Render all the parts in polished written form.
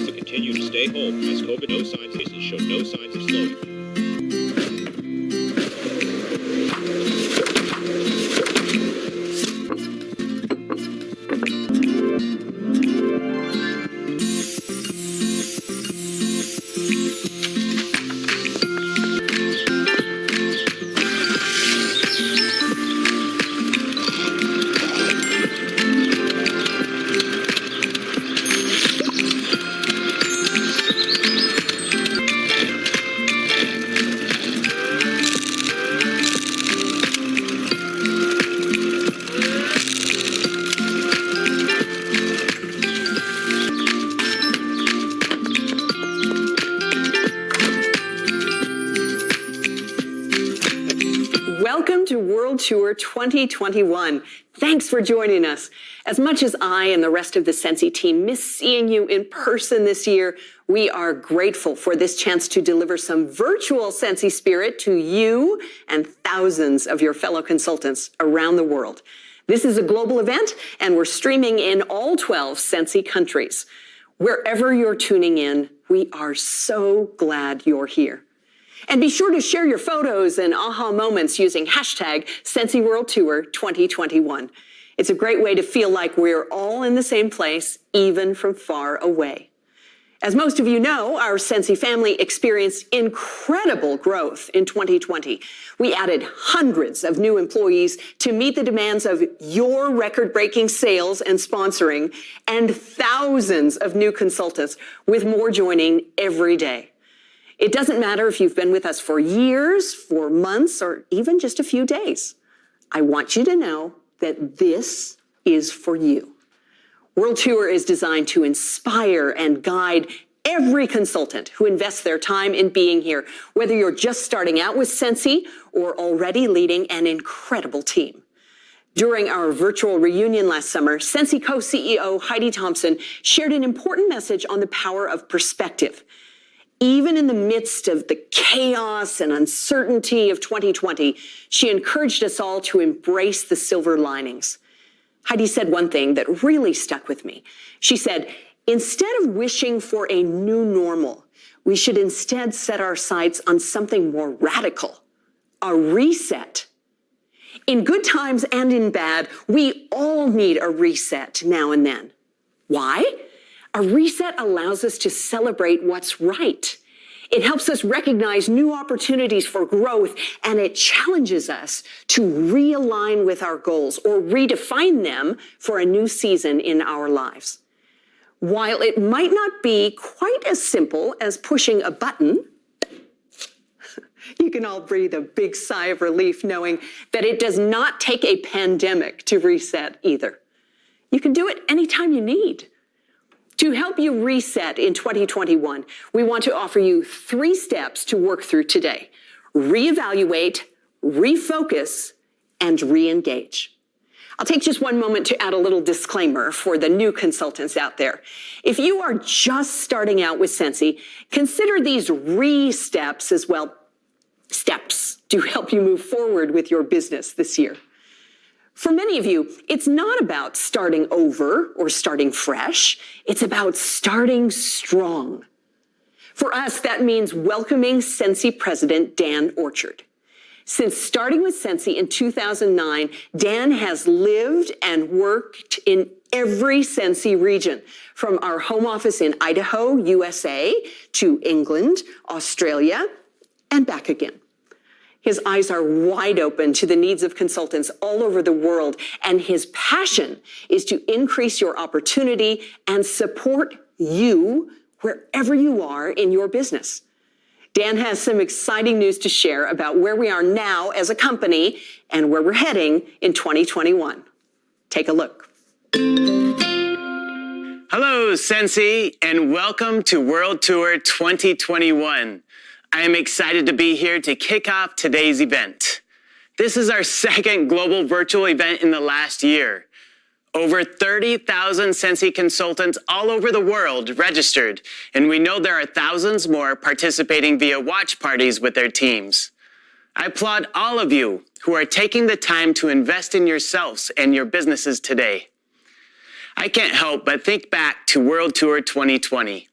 to continue to stay home as COVID cases show no signs of slowing. Welcome to World Tour 2021. Thanks for joining us. As much as I and the rest of the Sensi team miss seeing you in person this year, we are grateful for this chance to deliver some virtual Sensi spirit to you and thousands of your fellow consultants around the world. This is a global event, and we're streaming in all 12 Sensi countries. Wherever you're tuning in, we are so glad you're here. And be sure to share your photos and aha moments using hashtag SensiWorldTour 2021. It's a great way to feel like we're all in the same place, even from far away. As most of you know, our Sensi family experienced incredible growth in 2020. We added hundreds of new employees to meet the demands of your record-breaking sales and sponsoring, and thousands of new consultants, with more joining every day. It doesn't matter if you've been with us for years, for months, or even just a few days. I want you to know that this is for you. World Tour is designed to inspire and guide every consultant who invests their time in being here, whether you're just starting out with Sensi or already leading an incredible team. During our virtual reunion last summer, Sensi co-CEO Heidi Thompson shared an important message on the power of perspective. Even in the midst of the chaos and uncertainty of 2020, she encouraged us all to embrace the silver linings. Heidi said one thing that really stuck with me. She said, instead of wishing for a new normal, we should instead set our sights on something more radical, a reset. In good times and in bad, we all need a reset now and then. Why? A reset allows us to celebrate what's right. It helps us recognize new opportunities for growth, and it challenges us to realign with our goals or redefine them for a new season in our lives. While it might not be quite as simple as pushing a button, you can all breathe a big sigh of relief knowing that it does not take a pandemic to reset either. You can do it anytime you need. To help you reset in 2021, we want to offer you 3 steps to work through today: reevaluate, refocus, and re-engage. I'll take just one moment to add a little disclaimer for the new consultants out there. If you are just starting out with Sensi, consider these re-steps as well, steps to help you move forward with your business this year. For many of you, it's not about starting over or starting fresh. It's about starting strong. For us, that means welcoming Sensi President Dan Orchard. Since starting with Sensi in 2009, Dan has lived and worked in every Sensi region, from our home office in Idaho, USA, to England, Australia, and back again. His eyes are wide open to the needs of consultants all over the world, and his passion is to increase your opportunity and support you wherever you are in your business. Dan has some exciting news to share about where we are now as a company and where we're heading in 2021. Take a look. Hello, Sensi, and welcome to World Tour 2021. I am excited to be here to kick off today's event. This is our second global virtual event in the last year. Over 30,000 Sensi consultants all over the world registered, and we know there are thousands more participating via watch parties with their teams. I applaud all of you who are taking the time to invest in yourselves and your businesses today. I can't help but think back to World Tour 2020.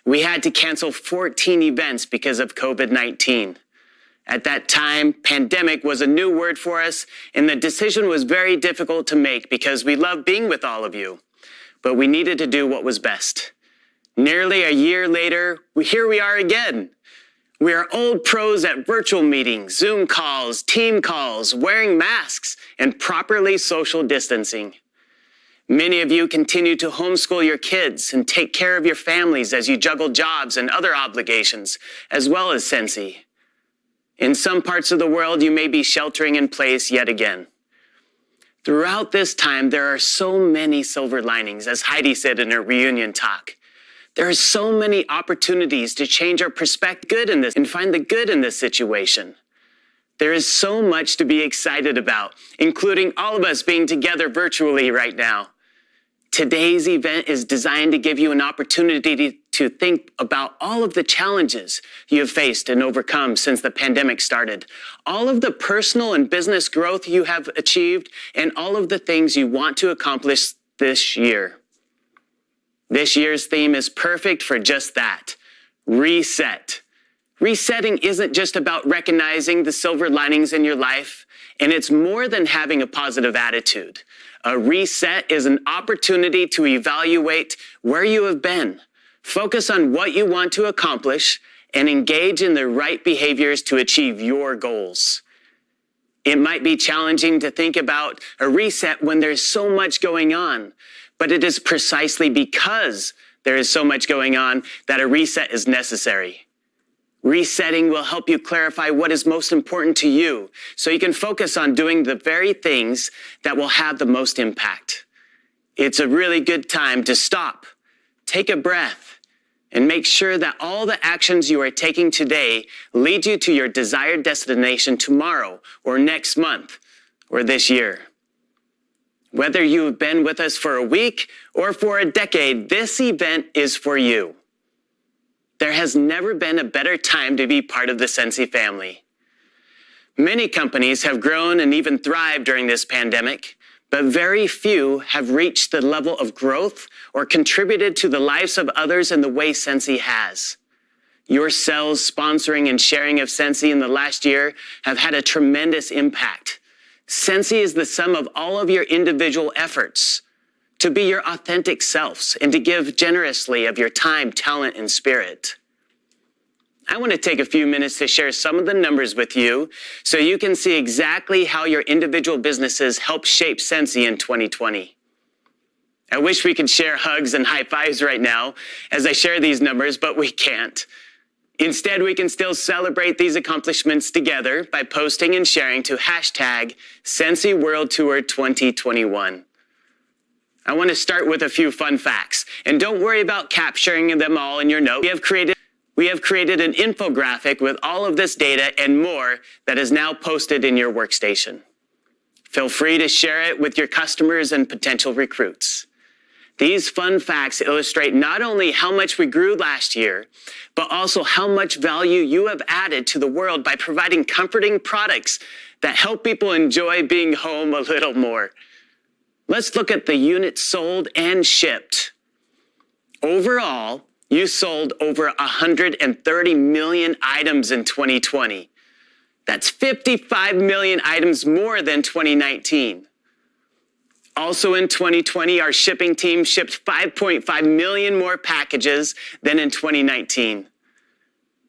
We had to cancel 14 events because of COVID-19. At that time, pandemic was a new word for us, and the decision was very difficult to make because we loved being with all of you. But we needed to do what was best. Nearly a year later, here we are again. We are old pros at virtual meetings, Zoom calls, team calls, wearing masks, and properly social distancing. Many of you continue to homeschool your kids and take care of your families as you juggle jobs and other obligations, as well as Scentsy. In some parts of the world, you may be sheltering in place yet again. Throughout this time, there are so many silver linings, as Heidi said in her reunion talk. There are so many opportunities to change our perspective and find the good in this situation. There is so much to be excited about, including all of us being together virtually right now. Today's event is designed to give you an opportunity to think about all of the challenges you have faced and overcome since the pandemic started, all of the personal and business growth you have achieved, and all of the things you want to accomplish this year. This year's theme is perfect for just that, reset. Resetting isn't just about recognizing the silver linings in your life, and it's more than having a positive attitude. A reset is an opportunity to evaluate where you have been, focus on what you want to accomplish, and engage in the right behaviors to achieve your goals. It might be challenging to think about a reset when there's so much going on, but it is precisely because there is so much going on that a reset is necessary. Resetting will help you clarify what is most important to you so you can focus on doing the very things that will have the most impact. It's a really good time to stop, take a breath, and make sure that all the actions you are taking today lead you to your desired destination tomorrow or next month or this year. Whether you have been with us for a week or for a decade, this event is for you. There has never been a better time to be part of the Scentsy family. Many companies have grown and even thrived during this pandemic, but very few have reached the level of growth or contributed to the lives of others in the way Scentsy has. Your sales, sponsoring, and sharing of Scentsy in the last year have had a tremendous impact. Scentsy is the sum of all of your individual efforts to be your authentic selves and to give generously of your time, talent, and spirit. I want to take a few minutes to share some of the numbers with you so you can see exactly how your individual businesses help shape Scentsy in 2020. I wish we could share hugs and high fives right now as I share these numbers, but we can't. Instead, we can still celebrate these accomplishments together by posting and sharing to hashtag Scentsy World Tour 2021. I want to start with a few fun facts, and don't worry about capturing them all in your note. We have created an infographic with all of this data and more that is now posted in your workstation. Feel free to share it with your customers and potential recruits. These fun facts illustrate not only how much we grew last year, but also how much value you have added to the world by providing comforting products that help people enjoy being home a little more. Let's look at the units sold and shipped. Overall, you sold over 130 million items in 2020. That's 55 million items more than 2019. Also in 2020, our shipping team shipped 5.5 million more packages than in 2019.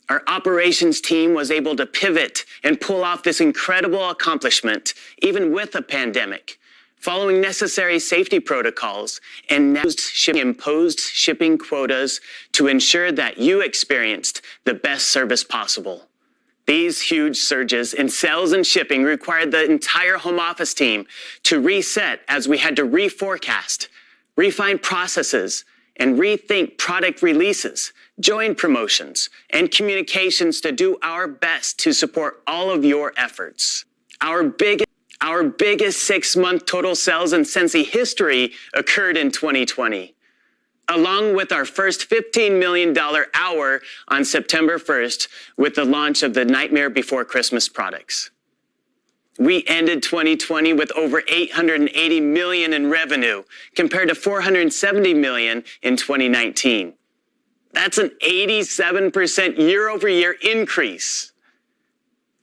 Our operations team was able to pivot and pull off this incredible accomplishment, even with a pandemic, following necessary safety protocols and imposed shipping quotas to ensure that you experienced the best service possible. These huge surges in sales and shipping required the entire home office team to reset as we had to reforecast, refine processes, and rethink product releases, join promotions, and communications to do our best to support all of your efforts. Our biggest 6-month total sales in Scentsy history occurred in 2020. along with our first $15 million hour on September 1st with the launch of the Nightmare Before Christmas products. We ended 2020 with over $880 million in revenue compared to $470 million in 2019. That's an 87% year-over-year increase.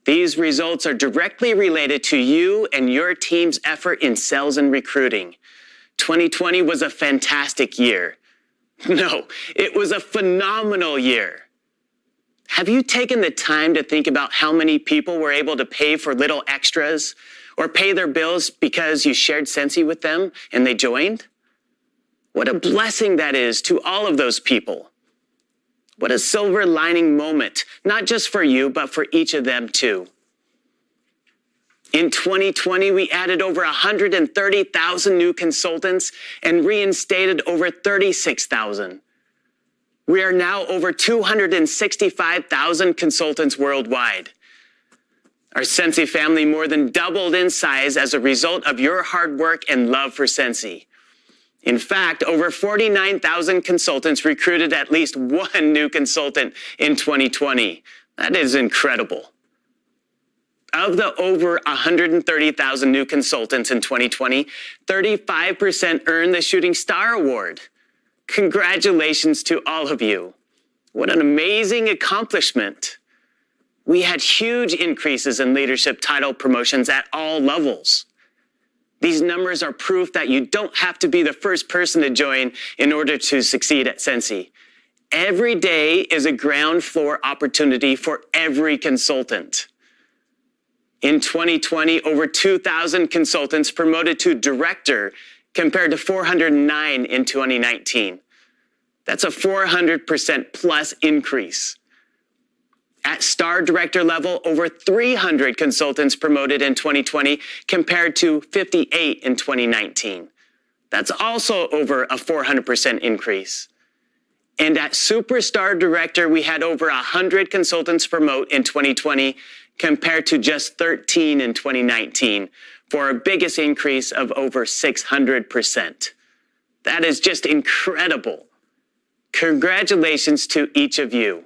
These results are directly related to you and your team's effort in sales and recruiting. 2020 was a fantastic year. No, it was a phenomenal year. Have you taken the time to think about how many people were able to pay for little extras or pay their bills because you shared Sensi with them and they joined? What a blessing that is to all of those people. What a silver lining moment, not just for you, but for each of them too. In 2020, we added over 130,000 new consultants and reinstated over 36,000. We are now over 265,000 consultants worldwide. Our Sensi family more than doubled in size as a result of your hard work and love for Sensi. In fact, over 49,000 consultants recruited at least one new consultant in 2020. That is incredible. Of the over 130,000 new consultants in 2020, 35% earned the Shooting Star Award. Congratulations to all of you. What an amazing accomplishment. We had huge increases in leadership title promotions at all levels. These numbers are proof that you don't have to be the first person to join in order to succeed at Sensi. Every day is a ground floor opportunity for every consultant. In 2020, over 2,000 consultants promoted to director compared to 409 in 2019. That's a 400% plus increase. At star director level, over 300 consultants promoted in 2020 compared to 58 in 2019. That's also over a 400% increase. And at superstar director, we had over 100 consultants promote in 2020 compared to just 13 in 2019, for our biggest increase of over 600%. That is just incredible. Congratulations to each of you.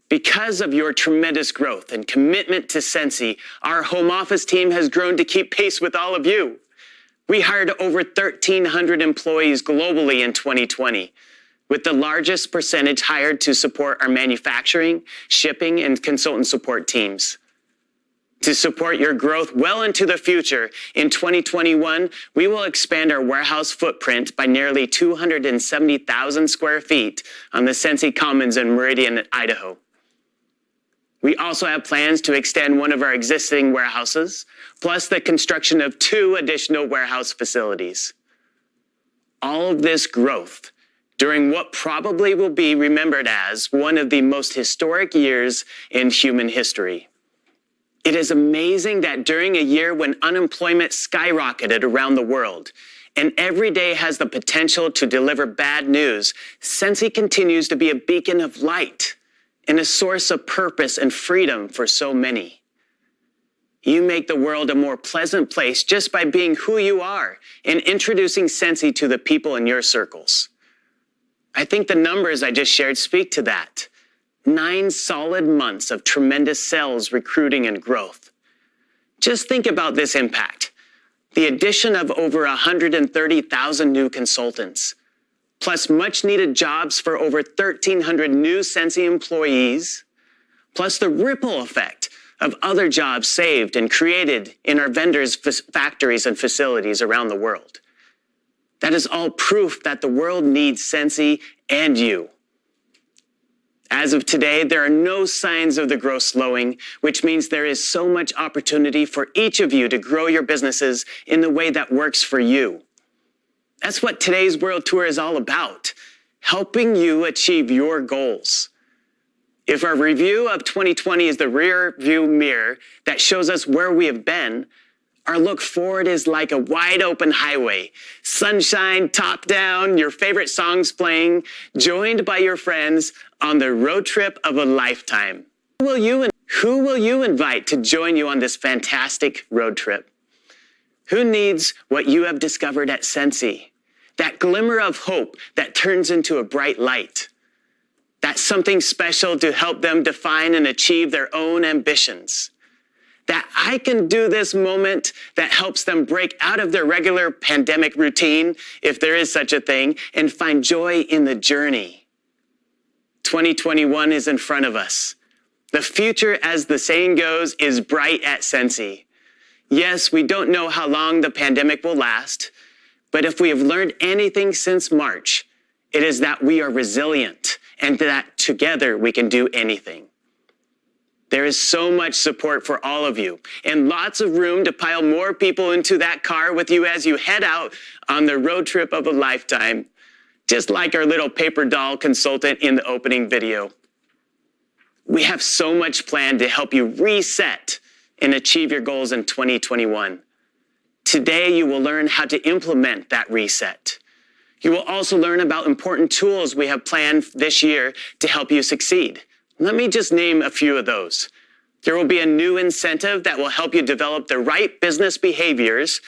Because of your tremendous growth and commitment to Sensi, our home office team has grown to keep pace with all of you. We hired over 1,300 employees globally in 2020, with the largest percentage hired to support our manufacturing, shipping, and consultant support teams. To support your growth well into the future, in 2021, we will expand our warehouse footprint by nearly 270,000 square feet on the Sensi Commons in Meridian, Idaho. We also have plans to extend one of our existing warehouses, plus the construction of 2 additional warehouse facilities. All of this growth during what probably will be remembered as one of the most historic years in human history. It is amazing that during a year when unemployment skyrocketed around the world, and every day has the potential to deliver bad news, Sensi continues to be a beacon of light and a source of purpose and freedom for so many. You make the world a more pleasant place just by being who you are and introducing Sensi to the people in your circles. I think the numbers I just shared speak to that. 9 solid months of tremendous sales, recruiting, and growth. Just think about this impact. The addition of over 130,000 new consultants, plus much needed jobs for over 1,300 new Sensi employees, plus the ripple effect of other jobs saved and created in our vendors' factories and facilities around the world. That is all proof that the world needs Sensi and you. As of today, there are no signs of the growth slowing, which means there is so much opportunity for each of you to grow your businesses in the way that works for you. That's what today's World Tour is all about, helping you achieve your goals. If our review of 2020 is the rear view mirror that shows us where we have been, our look forward is like a wide open highway, sunshine, top down, your favorite songs playing, joined by your friends on the road trip of a lifetime. Who will you invite to join you on this fantastic road trip? Who needs what you have discovered at Sensi? that glimmer of hope that turns into a bright light. That something special to help them define and achieve their own ambitions. That I can do this moment that helps them break out of their regular pandemic routine, if there is such a thing, and find joy in the journey. 2021 is in front of us. The future, as the saying goes, is bright at Scentsy. Yes, we don't know how long the pandemic will last, but if we have learned anything since March, it is that we are resilient and that together we can do anything. There is so much support for all of you and lots of room to pile more people into that car with you as you head out on the road trip of a lifetime, just like our little paper doll consultant in the opening video. We have so much planned to help you reset and achieve your goals in 2021. Today, you will learn how to implement that reset. You will also learn about important tools we have planned this year to help you succeed. Let me just name a few of those. There will be a new incentive that will help you develop the right business behaviors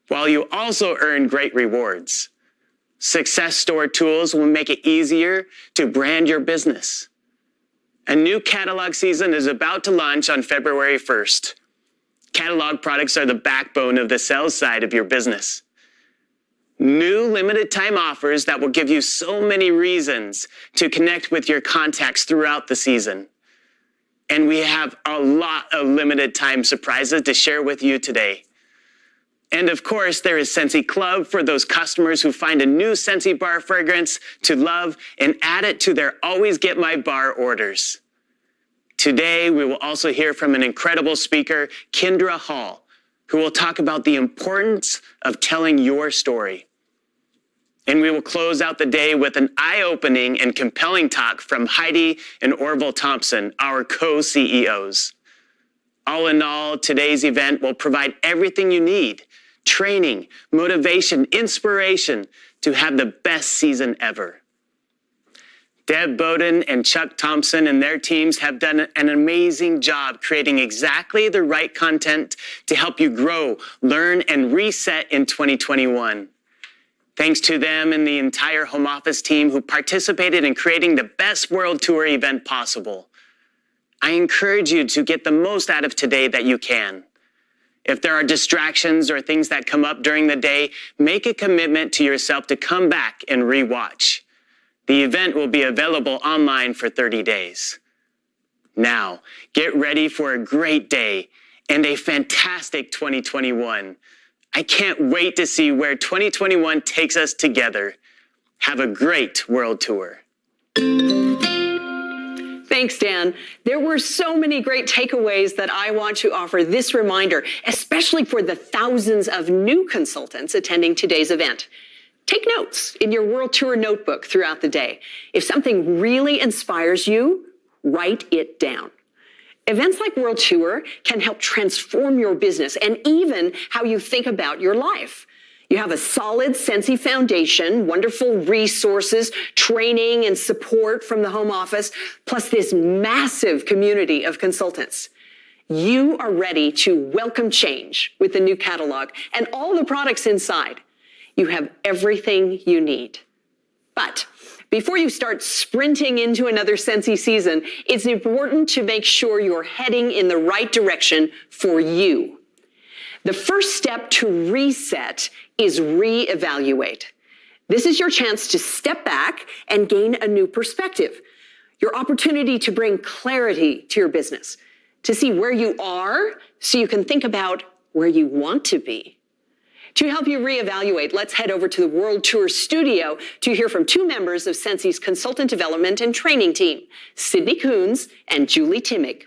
while you also earn great rewards. Success store tools will make it easier to brand your business. A new catalog season is about to launch on February 1st. Catalog products are the backbone of the sales side of your business. New limited time offers that will give you so many reasons to connect with your contacts throughout the season. And we have a lot of limited time surprises to share with you today. And of course, there is Scentsy Club for those customers who find a new Scentsy bar fragrance to love and add it to their Always Get My Bar orders. Today, we will also hear from an incredible speaker, Kendra Hall, who will talk about the importance of telling your story. And we will close out the day with an eye-opening and compelling talk from Heidi and Orville Thompson, our co-CEOs. All in all, today's event will provide everything you need: training, motivation, inspiration to have the best season ever. Deb Bowden and Chuck Thompson and their teams have done an amazing job creating exactly the right content to help you grow, learn, and reset in 2021. Thanks to them and the entire home office team who participated in creating the best World Tour event possible. I encourage you to get the most out of today that you can. If there are distractions or things that come up during the day, make a commitment to yourself to come back and rewatch. The event will be available online for 30 days. Now, get ready for a great day and a fantastic 2021. I can't wait to see where 2021 takes us together. Have a great World Tour. Thanks, Dan. There were so many great takeaways that I want to offer this reminder, especially for the thousands of new consultants attending today's event. Take notes in your World Tour notebook throughout the day. If something really inspires you, write it down. Events like World Tour can help transform your business and even how you think about your life. You have a solid Scentsy foundation, wonderful resources, training and support from the home office, plus this massive community of consultants. You are ready to welcome change with the new catalog and all the products inside. You have everything you need. But before you start sprinting into another Scentsy season, it's important to make sure you're heading in the right direction for you. The first step to reset is reevaluate. This is your chance to step back and gain a new perspective, your opportunity to bring clarity to your business, to see where you are so you can think about where you want to be. To help you reevaluate, let's head over to the World Tour studio to hear from two members of Scentsy's consultant development and training team, Sydney Coons and Julie Timmick.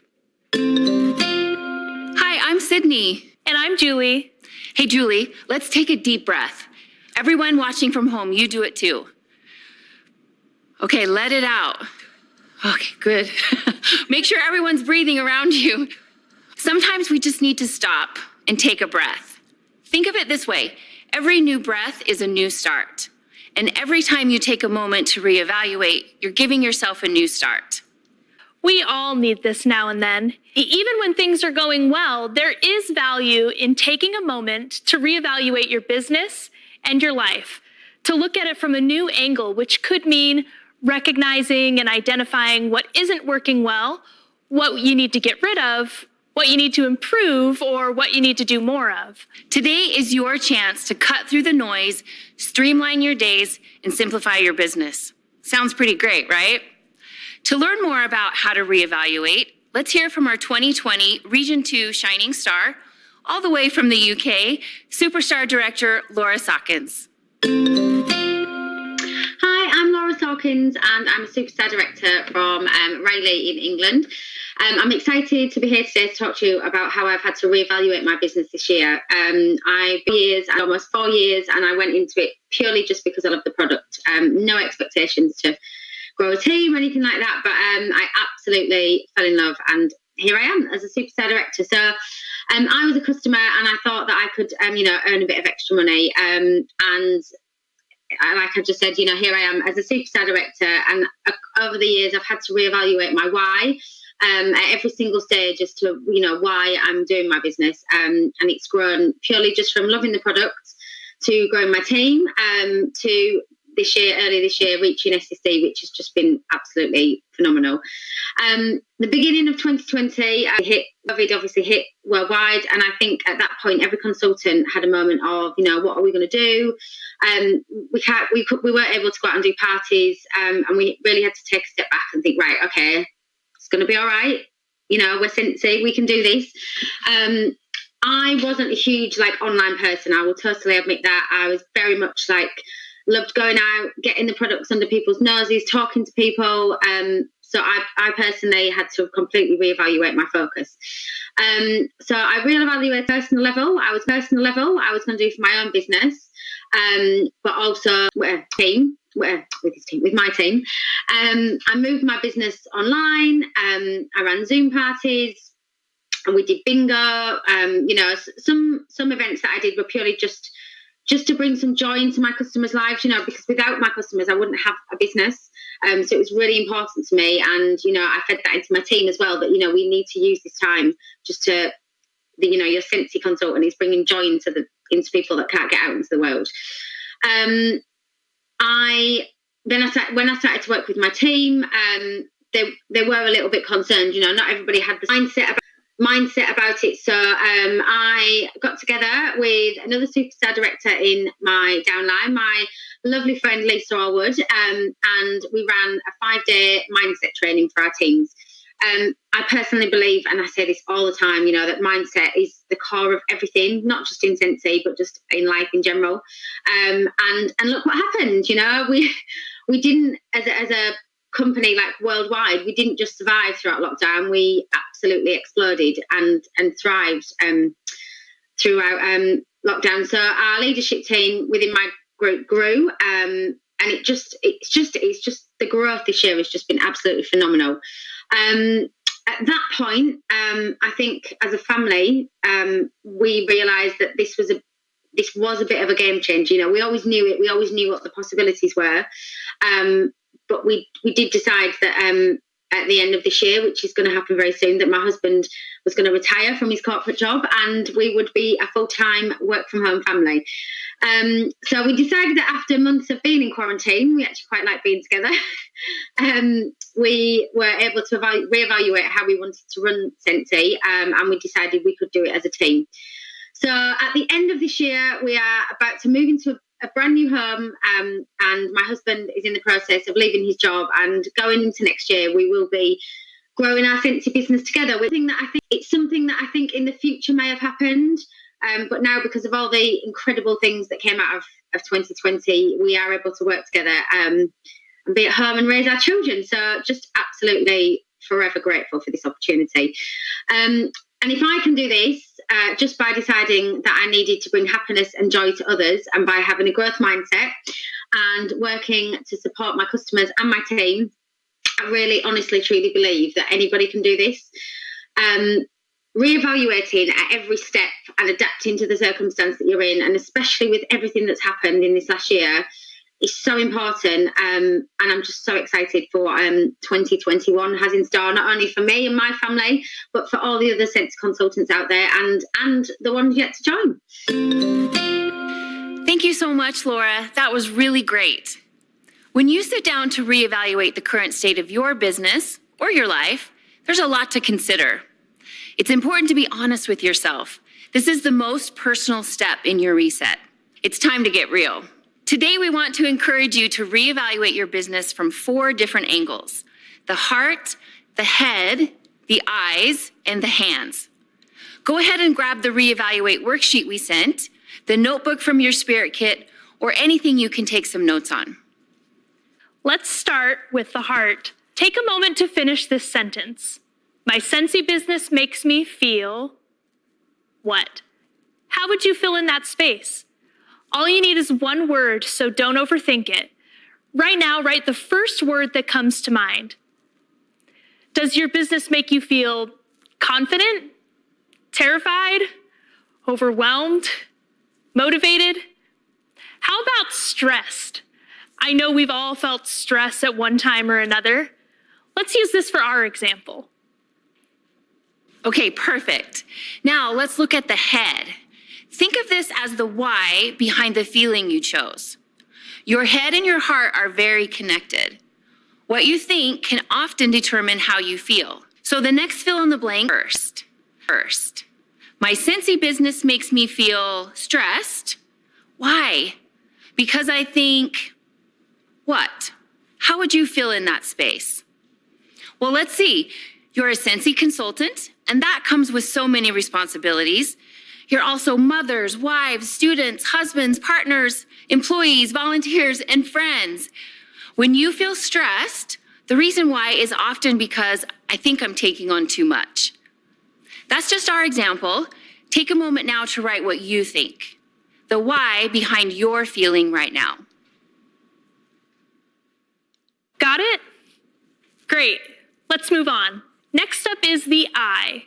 Hi, I'm Sydney. And I'm Julie. Hey, Julie, let's take a deep breath. Everyone watching from home, you do it too. Okay, let it out. Okay, good. Make sure everyone's breathing around you. Sometimes we just need to stop and take a breath. Think of it this way. Every new breath is a new start. And every time you take a moment to reevaluate, you're giving yourself a new start. We all need this now and then. Even when things are going well, there is value in taking a moment to reevaluate your business and your life. to look at it from a new angle, which could mean recognizing and identifying what isn't working well, what you need to get rid of, what you need to improve, or what you need to do more of. Today is your chance to cut through the noise, streamline your days, and simplify your business. Sounds pretty great, right? To learn more about how to reevaluate, let's hear from our 2020 Region 2 Shining Star, all the way from the UK, Superstar Director Laura Sawkins. Hi, I'm Laura Sawkins and I'm a Superstar Director from Rayleigh in England. I'm excited to be here today to talk to you about how I've had to reevaluate my business this year. I've been almost 4 years, and I went into it purely just because I love the product. No expectations to grow a team or anything like that, but I absolutely fell in love, and here I am as a Superstar Director. So I was a customer and I thought that I could, earn a bit of extra money. And like I just said, here I am as a Superstar Director, and over the years I've had to reevaluate my why at every single stage as to, why I'm doing my business. And it's grown purely just from loving the product to growing my team to early this year, reaching SSD, which has just been absolutely phenomenal. The beginning of 2020, COVID obviously hit worldwide, and I think at that point every consultant had a moment of, what are we going to do? We weren't able to go out and do parties, and we really had to take a step back and think, right, okay, it's going to be all right. We're Scentsy, we can do this. I wasn't a huge online person. I will totally admit that. I was very much loved going out, getting the products under people's noses, talking to people. So I personally had to completely reevaluate my focus. So I reevaluated personal level. I was going to do for my own business, but also with my team. I moved my business online. I ran Zoom parties, and we did bingo. Some events that I did were purely just to bring some joy into my customers' lives, because without my customers, I wouldn't have a business. So it was really important to me. And, I fed that into my team as well, that, we need to use this time just to, your Scentsy consultant is bringing joy into people that can't get out into the world. When I started to work with my team, they were a little bit concerned, not everybody had the mindset about it. So I got together with another Superstar Director in my downline, my lovely friend Lisa Allwood, and we ran a 5-day mindset training for our teams. I personally believe, and I say this all the time, that mindset is the core of everything, not just in Scentsy, but just in life in general. And look what happened. We didn't, as a company worldwide, we didn't just survive throughout lockdown. We absolutely exploded and thrived throughout lockdown. So our leadership team within my group grew, and it's just the growth this year has just been absolutely phenomenal. At that point, I think as a family, we realised that this was a bit of a game change. We always knew it. We always knew what the possibilities were. But we did decide that at the end of this year, which is going to happen very soon, that my husband was going to retire from his corporate job and we would be a full-time work-from-home family. So we decided that after months of being in quarantine, we actually quite like being together. We were able to reevaluate how we wanted to run Scentsy, and we decided we could do it as a team. So at the end of this year, we are about to move into a brand new home, and my husband is in the process of leaving his job, and going into next year we will be growing our Scentsy business together. It's something that I think in the future may have happened, but now because of all the incredible things that came out of 2020, we are able to work together and be at home and raise our children. So just absolutely forever grateful for this opportunity. And if I can do this just by deciding that I needed to bring happiness and joy to others, and by having a growth mindset and working to support my customers and my team, I really honestly truly believe that anybody can do this. Reevaluating at every step and adapting to the circumstance that you're in, and especially with everything that's happened in this last year, is so important, and I'm just so excited for what 2021 has in store, not only for me and my family, but for all the other Scentsy consultants out there and the ones yet to join. Thank you so much, Laura. That was really great. When you sit down to reevaluate the current state of your business or your life, there's a lot to consider. It's important to be honest with yourself. This is the most personal step in your reset. It's time to get real. Today, we want to encourage you to reevaluate your business from 4 different angles: the heart, the head, the eyes, and the hands. Go ahead and grab the reevaluate worksheet we sent, the notebook from your spirit kit, or anything you can take some notes on. Let's start with the heart. Take a moment to finish this sentence. My Scentsy business makes me feel what? How would you fill in that space? All you need is one word, so don't overthink it. Right now, write the first word that comes to mind. Does your business make you feel confident, terrified, overwhelmed, motivated? How about stressed? I know we've all felt stress at one time or another. Let's use this for our example. Okay, perfect. Now let's look at the head. Think of this as the why behind the feeling you chose. Your head and your heart are very connected. What you think can often determine how you feel. So the next fill in the blank first. My Scentsy business makes me feel stressed. Why? Because I think what? How would you fill in that space? Well, let's see. You're a Scentsy consultant, and that comes with so many responsibilities. You're also mothers, wives, students, husbands, partners, employees, volunteers, and friends. When you feel stressed, the reason why is often because I think I'm taking on too much. That's just our example. Take a moment now to write what you think, the why behind your feeling right now. Got it? Great. Let's move on. Next up is the I.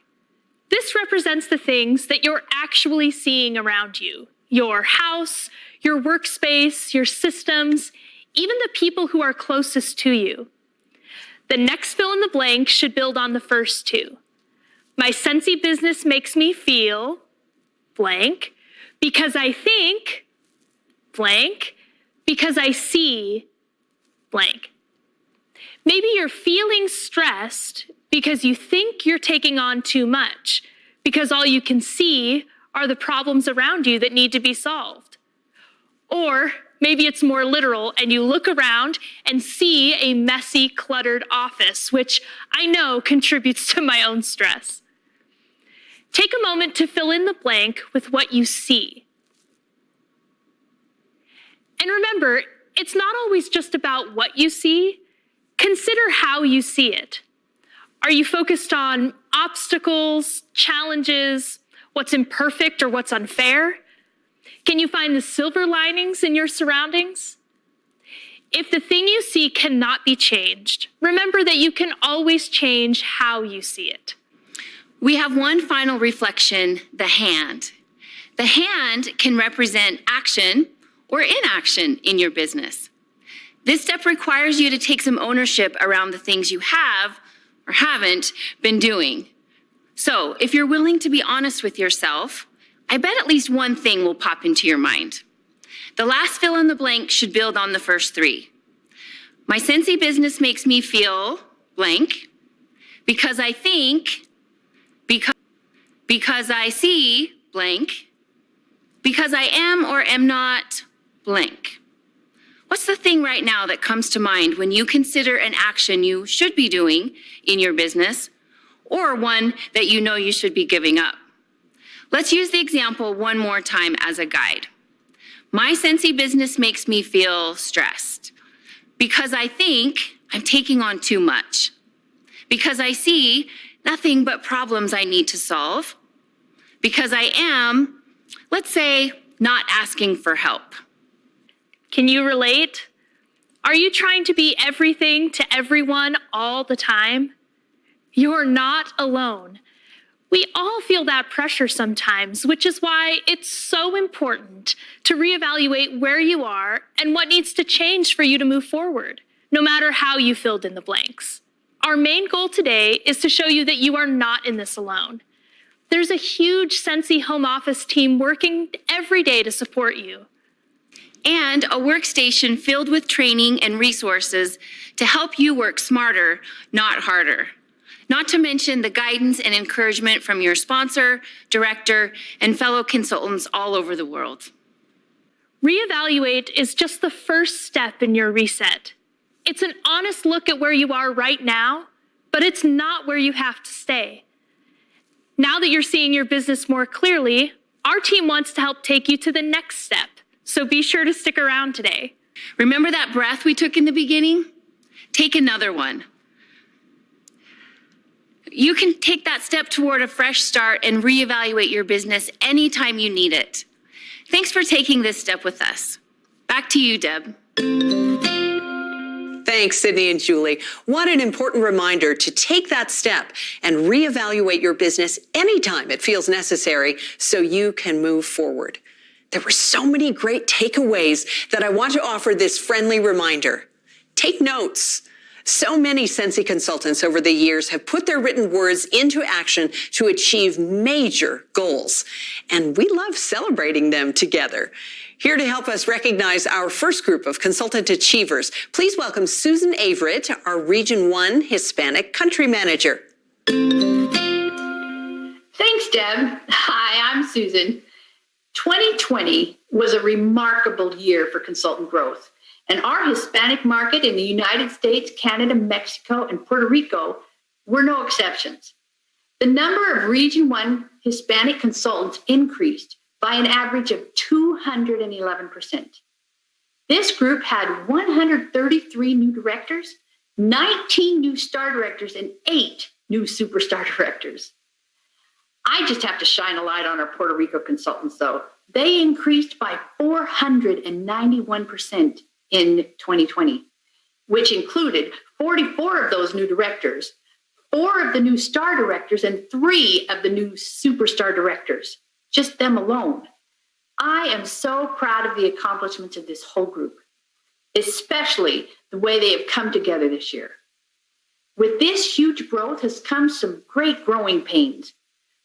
This represents the things that you're actually seeing around you. Your house, your workspace, your systems, even the people who are closest to you. The next fill in the blank should build on the first 2. My Scentsy business makes me feel blank because I think blank because I see blank. Maybe you're feeling stressed because you think you're taking on too much, because all you can see are the problems around you that need to be solved. Or maybe it's more literal and you look around and see a messy, cluttered office, which I know contributes to my own stress. Take a moment to fill in the blank with what you see. And remember, it's not always just about what you see. Consider how you see it. Are you focused on obstacles, challenges, what's imperfect or what's unfair? Can you find the silver linings in your surroundings? If the thing you see cannot be changed, remember that you can always change how you see it. We have one final reflection, the hand. The hand can represent action or inaction in your business. This step requires you to take some ownership around the things you have or haven't been doing. So if you're willing to be honest with yourself, I bet at least one thing will pop into your mind. The last fill in the blank should build on the first 3. My Scentsy business makes me feel blank because I think, because I see blank, because I am or am not blank. What's the thing right now that comes to mind when you consider an action you should be doing in your business or one that you know you should be giving up? Let's use the example one more time as a guide. My Scentsy business makes me feel stressed because I think I'm taking on too much, because I see nothing but problems I need to solve, because I am, let's say, not asking for help. Can you relate? Are you trying to be everything to everyone all the time? You're not alone. We all feel that pressure sometimes, which is why it's so important to reevaluate where you are and what needs to change for you to move forward, no matter how you filled in the blanks. Our main goal today is to show you that you are not in this alone. There's a huge Scentsy home office team working every day to support you. and a workstation filled with training and resources to help you work smarter, not harder. Not to mention the guidance and encouragement from your sponsor, director, and fellow consultants all over the world. Reevaluate is just the first step in your reset. It's an honest look at where you are right now, but it's not where you have to stay. Now that you're seeing your business more clearly, our team wants to help take you to the next step, so be sure to stick around today. Remember that breath we took in the beginning? Take another one. You can take that step toward a fresh start and reevaluate your business anytime you need it. Thanks for taking this step with us. Back to you, Deb. Thanks, Sydney and Julie. What an important reminder to take that step and reevaluate your business anytime it feels necessary so you can move forward. There were so many great takeaways that I want to offer this friendly reminder. Take notes. So many Sensi consultants over the years have put their written words into action to achieve major goals, and we love celebrating them together. Here to help us recognize our first group of consultant achievers, please welcome Susan Averett, our Region 1 Hispanic Country Manager. Thanks, Deb. Hi, I'm Susan. 2020 was a remarkable year for consultant growth. And our Hispanic market in the United States, Canada, Mexico, and Puerto Rico were no exceptions. The number of Region 1 Hispanic consultants increased by an average of 211%. This group had 133 new directors, 19 new star directors, and 8 new superstar directors. I just have to shine a light on our Puerto Rico consultants, though. They increased by 491% in 2020, which included 44 of those new directors, 4 of the new star directors, and 3 of the new superstar directors, just them alone. I am so proud of the accomplishments of this whole group, especially the way they have come together this year. With this huge growth has come some great growing pains,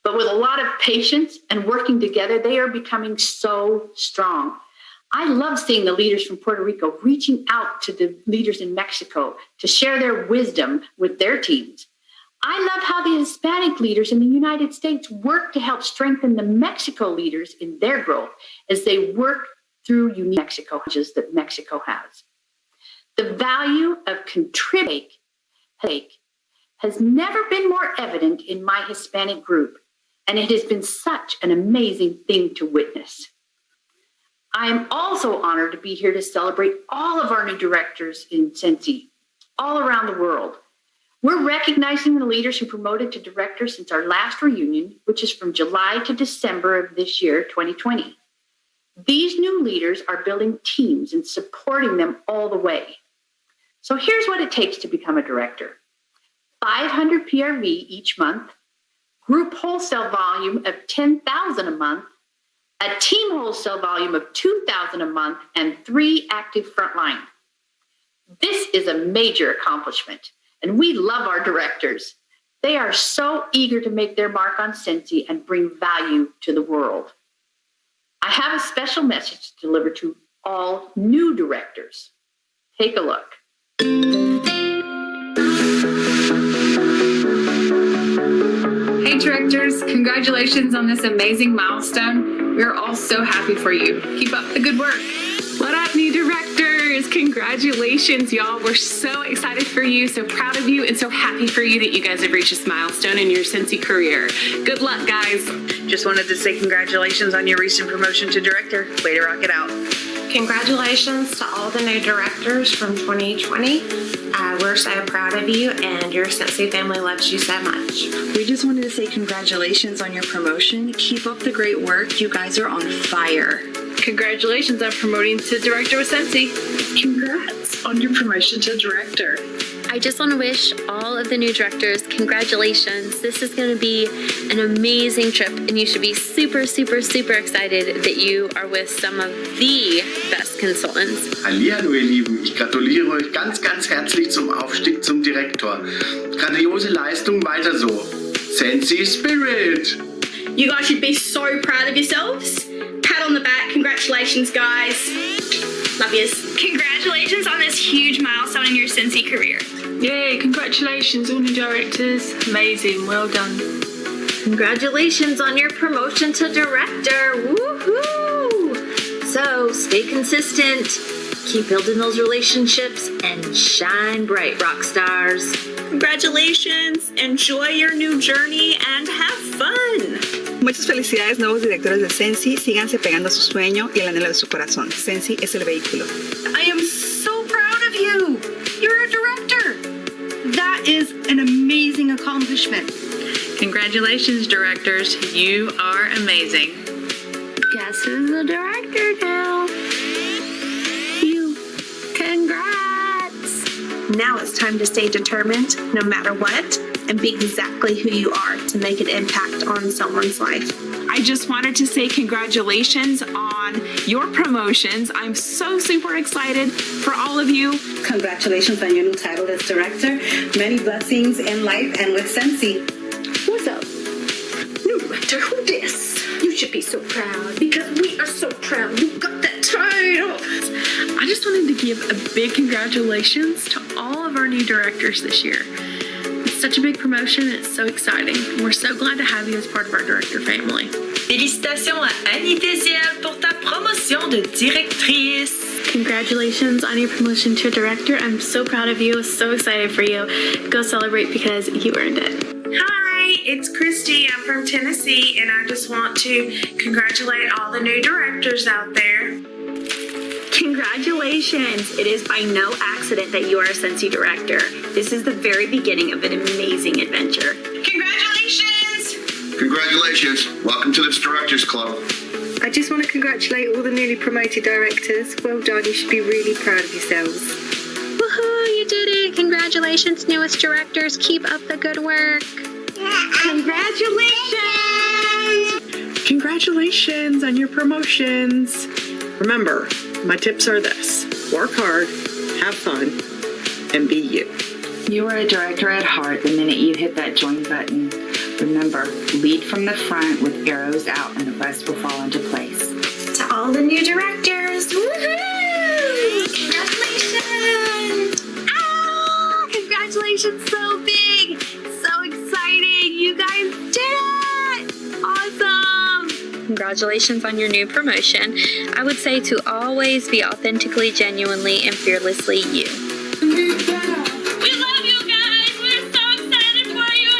but with a lot of patience and working together, they are becoming so strong. I love seeing the leaders from Puerto Rico reaching out to the leaders in Mexico to share their wisdom with their teams. I love how the Hispanic leaders in the United States work to help strengthen the Mexico leaders in their growth as they work through unique Mexico challenges that Mexico has. The value of contributing has never been more evident in my Hispanic group, and it has been such an amazing thing to witness. I am also honored to be here to celebrate all of our new directors in Sensi, all around the world. We're recognizing the leaders who promoted to director since our last reunion, which is from July to December of this year, 2020. These new leaders are building teams and supporting them all the way. So here's what it takes to become a director. 500 PRV each month, group wholesale volume of 10,000 a month, a team wholesale volume of 2,000 a month, and 3 active frontline. This is a major accomplishment, and we love our directors. They are so eager to make their mark on Sensi and bring value to the world. I have a special message to deliver to all new directors. Take a look. Hey directors, congratulations on this amazing milestone. We're all so happy for you. Keep up the good work. What up, new directors? Congratulations, y'all. We're so excited for you, so proud of you, and so happy for you that you guys have reached this milestone in your Sensi career. Good luck, guys. Just wanted to say congratulations on your recent promotion to director. Way to rock it out. Congratulations to all the new directors from 2020. We're so proud of you, and your Sensi family loves you so much. We just wanted to say congratulations on your promotion. Keep up the great work. You guys are on fire. Congratulations on promoting to director with Sensi. Congrats on your promotion to director. I just want to wish all of the new directors congratulations. This is going to be an amazing trip, and you should be super, super, super excited that you are with some of the best consultants. Hallihallo, ihr Lieben. Ich gratuliere euch ganz, ganz herzlich zum Aufstieg zum Direktor. Grandiose Leistung, weiter so. Sensi Spirit. You guys should be so proud of yourselves. Pat on the back. Congratulations, guys. Fabius. Congratulations on this huge milestone in your Cincy career. Yay, congratulations, all new directors. Amazing, well done. Congratulations on your promotion to director. Woohoo! So stay consistent, keep building those relationships, and shine bright, rock stars. Congratulations, enjoy your new journey, and have fun. Muchas felicidades, nuevos directores de Sensi. Síganse pegando a su sueño y el anhelo de su corazón. Sensi es el vehículo. I am so proud of you. You're a director. That is an amazing accomplishment. Congratulations, directors. You are amazing. Guess who's the director now? You. Congrats. Now it's time to stay determined, no matter what, and be exactly who you are to make an impact on someone's life. I just wanted to say congratulations on your promotions. I'm so super excited for all of you. Congratulations on your new title as director. Many blessings in life and with Sensi. What's up? New director, who dis? You should be so proud because we are so proud you got that title. I just wanted to give a big congratulations to all of our new directors this year. It's such a big promotion. It's so exciting. We're so glad to have you as part of our director family. Félicitations à Annie Désiel pour ta promotion de directrice. Congratulations on your promotion to director. I'm so proud of you, so excited for you. Go celebrate because you earned it. Hi, it's Christy. I'm from Tennessee, and I just want to congratulate all the new directors out there. Congratulations! It is by no accident that you are a Sensi director. This is the very beginning of an amazing adventure. Congratulations! Congratulations. Welcome to this Directors Club. I just want to congratulate all the newly promoted directors. Well done, you should be really proud of yourselves. Woohoo, you did it! Congratulations, newest directors. Keep up the good work. Congratulations! Congratulations on your promotions. Remember, my tips are this: work hard, have fun, and be you. You are a director at heart the minute you hit that join button. Remember, lead from the front with arrows out and the rest will fall into place. To all the new directors, woohoo! Congratulations! Ah! Congratulations, so big! So exciting! You guys did it! Awesome! Congratulations on your new promotion. I would say to always be authentically, genuinely, and fearlessly you. We love you guys. We're so excited for you.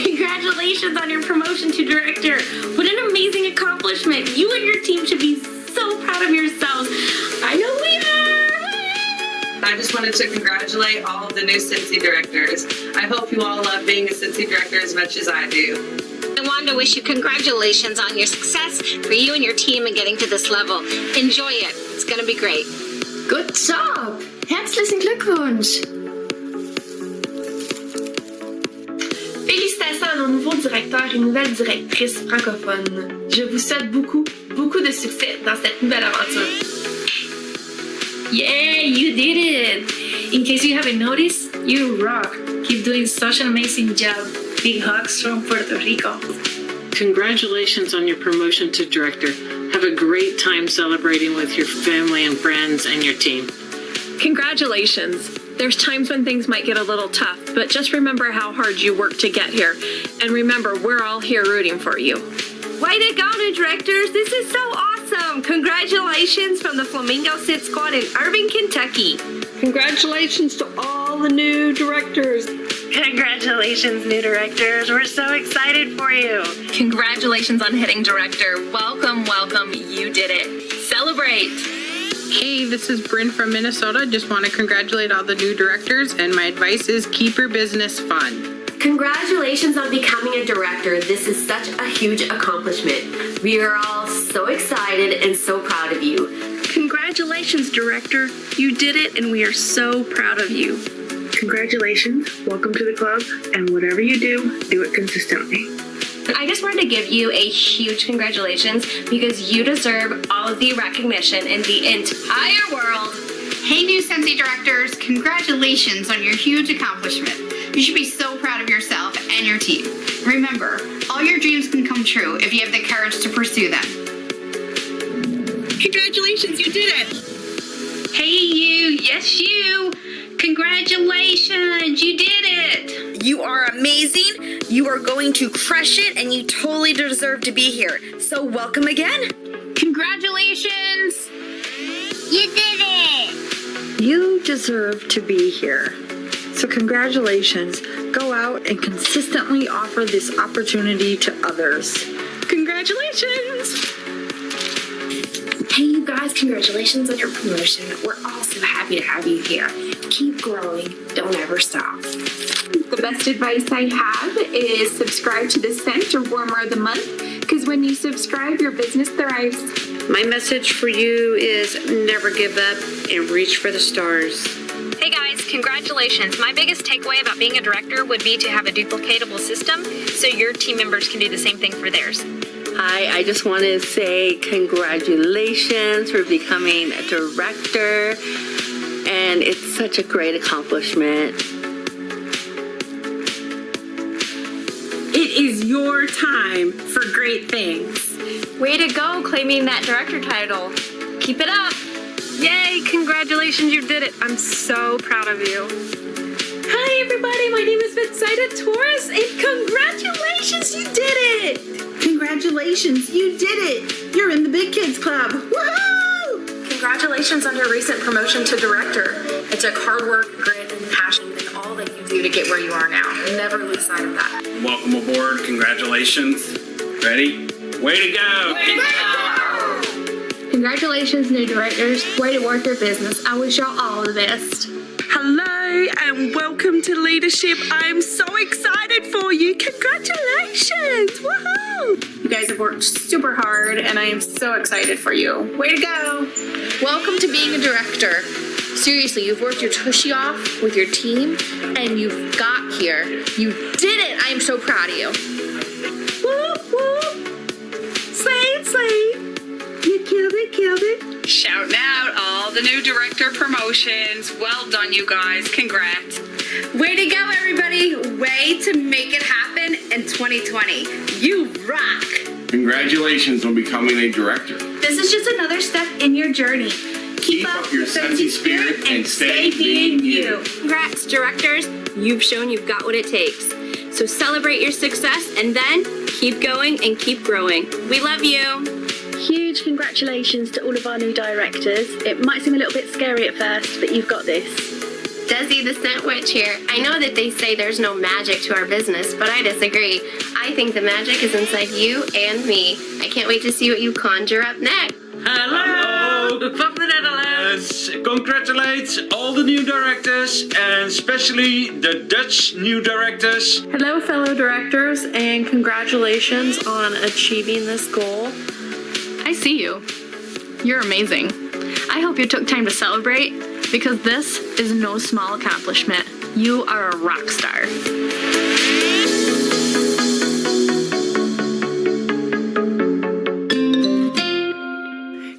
Congratulations on your promotion to director. What an amazing accomplishment. You and your team should be so proud of yourselves. I know we are. I just wanted to congratulate all of the new Cincy directors. I hope you all love being a Cincy director as much as I do. I wanted to wish you congratulations on your success for you and your team in getting to this level. Enjoy it. It's going to be great. Good job! Herzlichen Glückwunsch! Félicitations à nos nouveaux directeurs et nouvelles directrices francophones. Je vous souhaite beaucoup de succès dans cette nouvelle aventure. Yeah, you did it. In case you haven't noticed, you rock. Keep doing such an amazing job. Big hugs from Puerto Rico. Congratulations on your promotion to director. Have a great time celebrating with your family and friends and your team. Congratulations. There's times when things might get a little tough, but just remember how hard you worked to get here. And remember, we're all here rooting for you. Way to go, new directors. This is so awesome. Congratulations from the Flamingo Sit Squad in Irving, Kentucky. Congratulations to all the new directors. Congratulations, new directors. We're so excited for you. Congratulations on hitting director. Welcome, welcome. You did it. Celebrate. Hey, this is Bryn from Minnesota. Just want to congratulate all the new directors, and my advice is keep your business fun. Congratulations on becoming a director. This is such a huge accomplishment. We are all so excited and so proud of you. Congratulations, director. You did it, and we are so proud of you. Congratulations. Welcome to the club, and whatever you do it consistently. I just wanted to give you a huge congratulations because you deserve all of the recognition in the entire world. Hey, new Sensi directors, congratulations on your huge accomplishment. You should be so proud of yourself and your team. Remember, all your dreams can come true if you have the courage to pursue them. Congratulations, you did it! Hey, you. Yes, you. Congratulations. You did it. You are amazing. You are going to crush it, and you totally deserve to be here. So welcome again. Congratulations. You did it. You deserve to be here. So congratulations. Go out and consistently offer this opportunity to others. Congratulations! Hey, you guys, congratulations on your promotion. We're all so happy to have you here. Keep growing. Don't ever stop. The best advice I have is subscribe to the scent or warmer of the month, because when you subscribe, your business thrives. My message for you is never give up and reach for the stars. Hey guys, congratulations. My biggest takeaway about being a director would be to have a duplicatable system so your team members can do the same thing for theirs. Hi, I just want to say congratulations for becoming a director, and it's such a great accomplishment. It is your time for great things. Way to go claiming that director title. Keep it up. Yay, congratulations, you did it. I'm so proud of you. Hi, everybody. My name is Betsaida Torres, and congratulations, you did it. Congratulations, you did it. You're in the Big Kids Club. Woohoo! Congratulations on your recent promotion to director. It took hard work, grit, and passion, and all that you do to get where you are now. Never lose sight of that. Welcome aboard. Congratulations. Ready? Way to go! Way to go! Congratulations, new directors. Way to work your business. I wish y'all all the best. Hello and welcome to Leadership. I'm so excited for you. Congratulations. Woohoo! You guys have worked super hard, and I am so excited for you. Way to go! Welcome to being a director. Seriously, you've worked your tushy off with your team, and you've got here. You did it! I am so proud of you. Whoop, whoop. Slay, slay. You killed it, killed it. Shouting out all the new director promotions. Well done, you guys. Congrats. Way to go, everybody. Way to make it happen in 2020. You rock. Congratulations on becoming a director. This is just another step in your journey. Keep up your Sensi spirit and stay being you. Congrats, directors. You've shown you've got what it takes. So celebrate your success and then keep going and keep growing. We love you. Huge congratulations to all of our new directors. It might seem a little bit scary at first, but you've got this. Desi the Scent Witch here. I know that they say there's no magic to our business, but I disagree. I think the magic is inside you and me. I can't wait to see what you conjure up next. Hello! From the Netherlands. Yes, congratulate all the new directors and especially the Dutch new directors. Hello, fellow directors, and congratulations on achieving this goal. I see you. You're amazing. I hope you took time to celebrate because this is no small accomplishment. You are a rock star.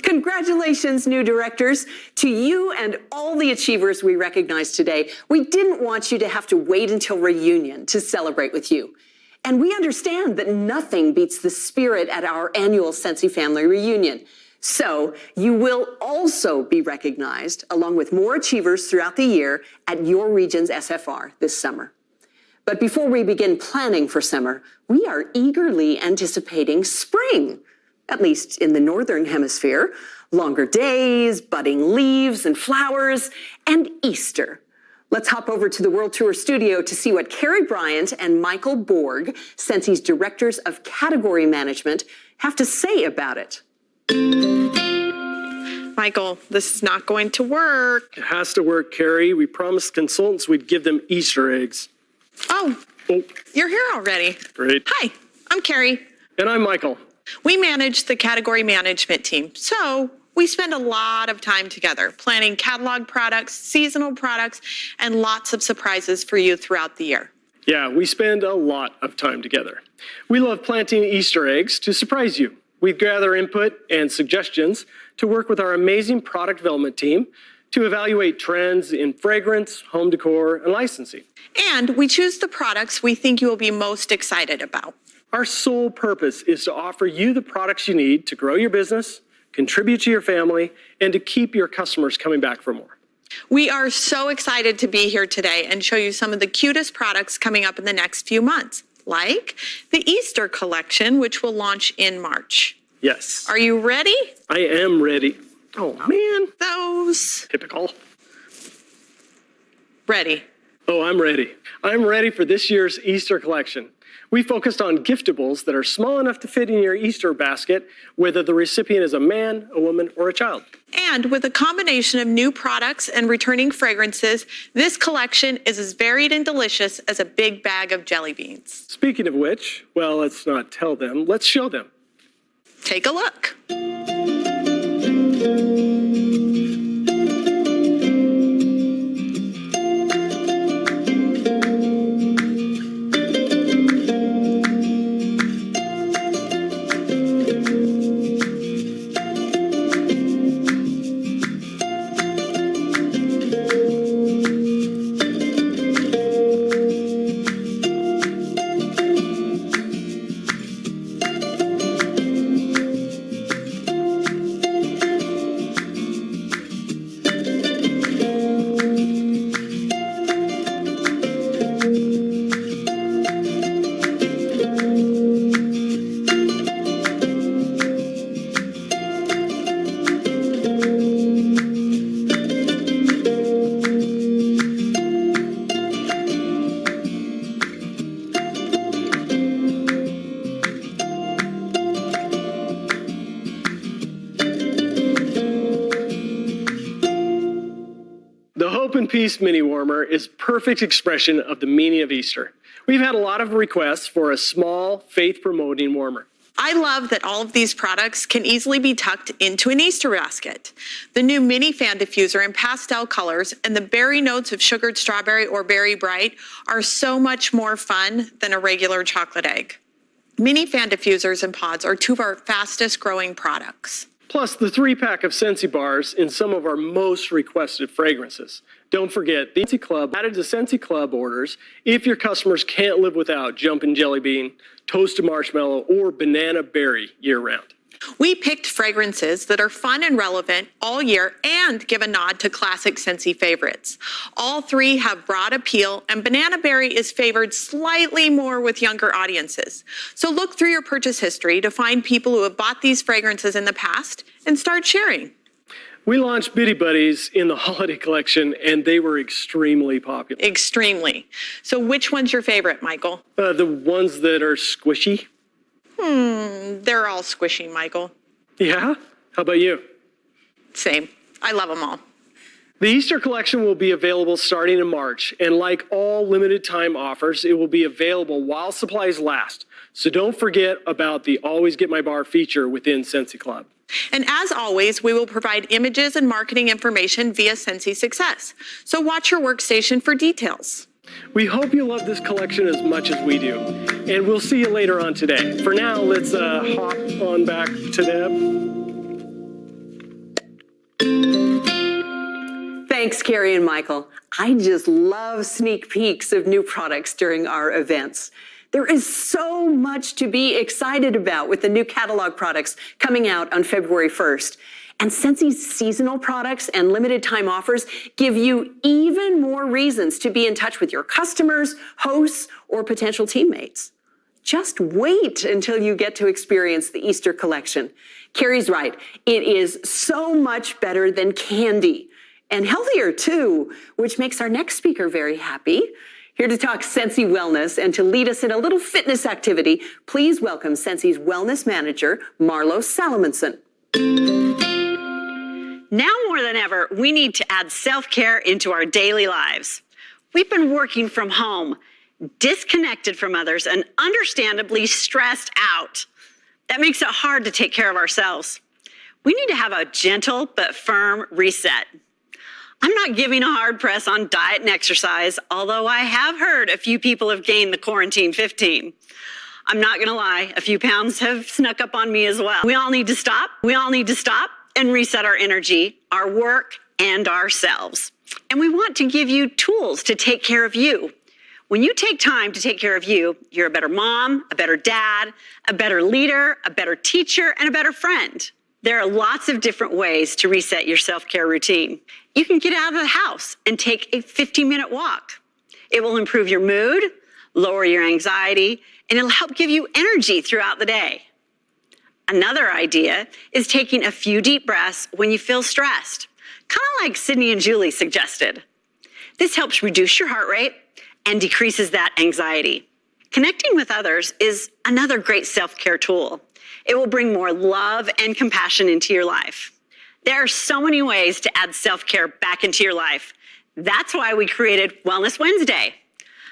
Congratulations, new directors. To you and all the achievers we recognize today, we didn't want you to have to wait until reunion to celebrate with you. And we understand that nothing beats the spirit at our annual Sensi Family Reunion. So you will also be recognized, along with more achievers throughout the year, at your region's SFR this summer. But before we begin planning for summer, we are eagerly anticipating spring, at least in the Northern Hemisphere. Longer days, budding leaves and flowers, and Easter. Let's hop over to the World Tour studio to see what Carrie Bryant and Michael Borg, Sensi's Directors of Category Management, have to say about it. Michael, this is not going to work. It has to work, Carrie. We promised consultants we'd give them Easter eggs. Oh, you're here already. Great. Hi, I'm Carrie. And I'm Michael. We manage the category management team, so we spend a lot of time together planning catalog products, seasonal products, and lots of surprises for you throughout the year. Yeah, we spend a lot of time together. We love planting Easter eggs to surprise you. We gather input and suggestions to work with our amazing product development team to evaluate trends in fragrance, home decor, and licensing. And we choose the products we think you will be most excited about. Our sole purpose is to offer you the products you need to grow your business, contribute to your family, and to keep your customers coming back for more. We are so excited to be here today and show you some of the cutest products coming up in the next few months, like the Easter collection, which will launch in March. Yes. Are you ready? I am ready. Oh, man. Those. Typical. Ready. Oh, I'm ready. I'm ready for this year's Easter collection. We focused on giftables that are small enough to fit in your Easter basket, whether the recipient is a man, a woman, or a child. And with a combination of new products and returning fragrances, this collection is as varied and delicious as a big bag of jelly beans. Speaking of which, well, let's not tell them, let's show them. Take a look. The Hope and Peace Mini Warmer is perfect expression of the meaning of Easter. We've had a lot of requests for a small, faith-promoting warmer. I love that all of these products can easily be tucked into an Easter basket. The new mini fan diffuser in pastel colors and the berry notes of sugared strawberry or berry bright are so much more fun than a regular chocolate egg. Mini fan diffusers and pods are two of our fastest growing products. Plus the 3-pack of Scentsy bars in some of our most requested fragrances. Don't forget, the Scentsy Club added to Scentsy Club orders if your customers can't live without Jumpin' Jelly Bean, Toasted Marshmallow, or Banana Berry year-round. We picked fragrances that are fun and relevant all year and give a nod to classic Scentsy favorites. All three have broad appeal, and Banana Berry is favored slightly more with younger audiences. So look through your purchase history to find people who have bought these fragrances in the past and start sharing. We launched Bitty Buddies in the holiday collection, and they were extremely popular. Extremely. So which one's your favorite, Michael? The ones that are squishy. They're all squishy, Michael. Yeah? How about you? Same. I love them all. The Easter collection will be available starting in March, and like all limited time offers, it will be available while supplies last. So don't forget about the Always Get My Bar feature within Scentsy Club. And as always, we will provide images and marketing information via Scentsy Success. So watch your workstation for details. We hope you love this collection as much as we do. And we'll see you later on today. For now, let's hop on back to Deb. Thanks, Carrie and Michael. I just love sneak peeks of new products during our events. There is so much to be excited about with the new catalog products coming out on February 1st. And Scentsy's seasonal products and limited time offers give you even more reasons to be in touch with your customers, hosts, or potential teammates. Just wait until you get to experience the Easter collection. Carrie's right. It is so much better than candy and healthier too, which makes our next speaker very happy. Here to talk Scentsy Wellness and to lead us in a little fitness activity, please welcome Scentsy's Wellness Manager, Marlo Salomonson. Now more than ever, we need to add self-care into our daily lives. We've been working from home, disconnected from others, and understandably stressed out. That makes it hard to take care of ourselves. We need to have a gentle but firm reset. I'm not giving a hard press on diet and exercise, although I have heard a few people have gained the quarantine 15. I'm not gonna lie, a few pounds have snuck up on me as well. We all need to stop. We all need to stop and reset our energy, our work, and ourselves. And we want to give you tools to take care of you. When you take time to take care of you, you're a better mom, a better dad, a better leader, a better teacher, and a better friend. There are lots of different ways to reset your self-care routine. You can get out of the house and take a 15-minute walk. It will improve your mood, lower your anxiety, and it'll help give you energy throughout the day. Another idea is taking a few deep breaths when you feel stressed, kind of like Sydney and Julie suggested. This helps reduce your heart rate and decreases that anxiety. Connecting with others is another great self-care tool. It will bring more love and compassion into your life. There are so many ways to add self-care back into your life. That's why we created Wellness Wednesday.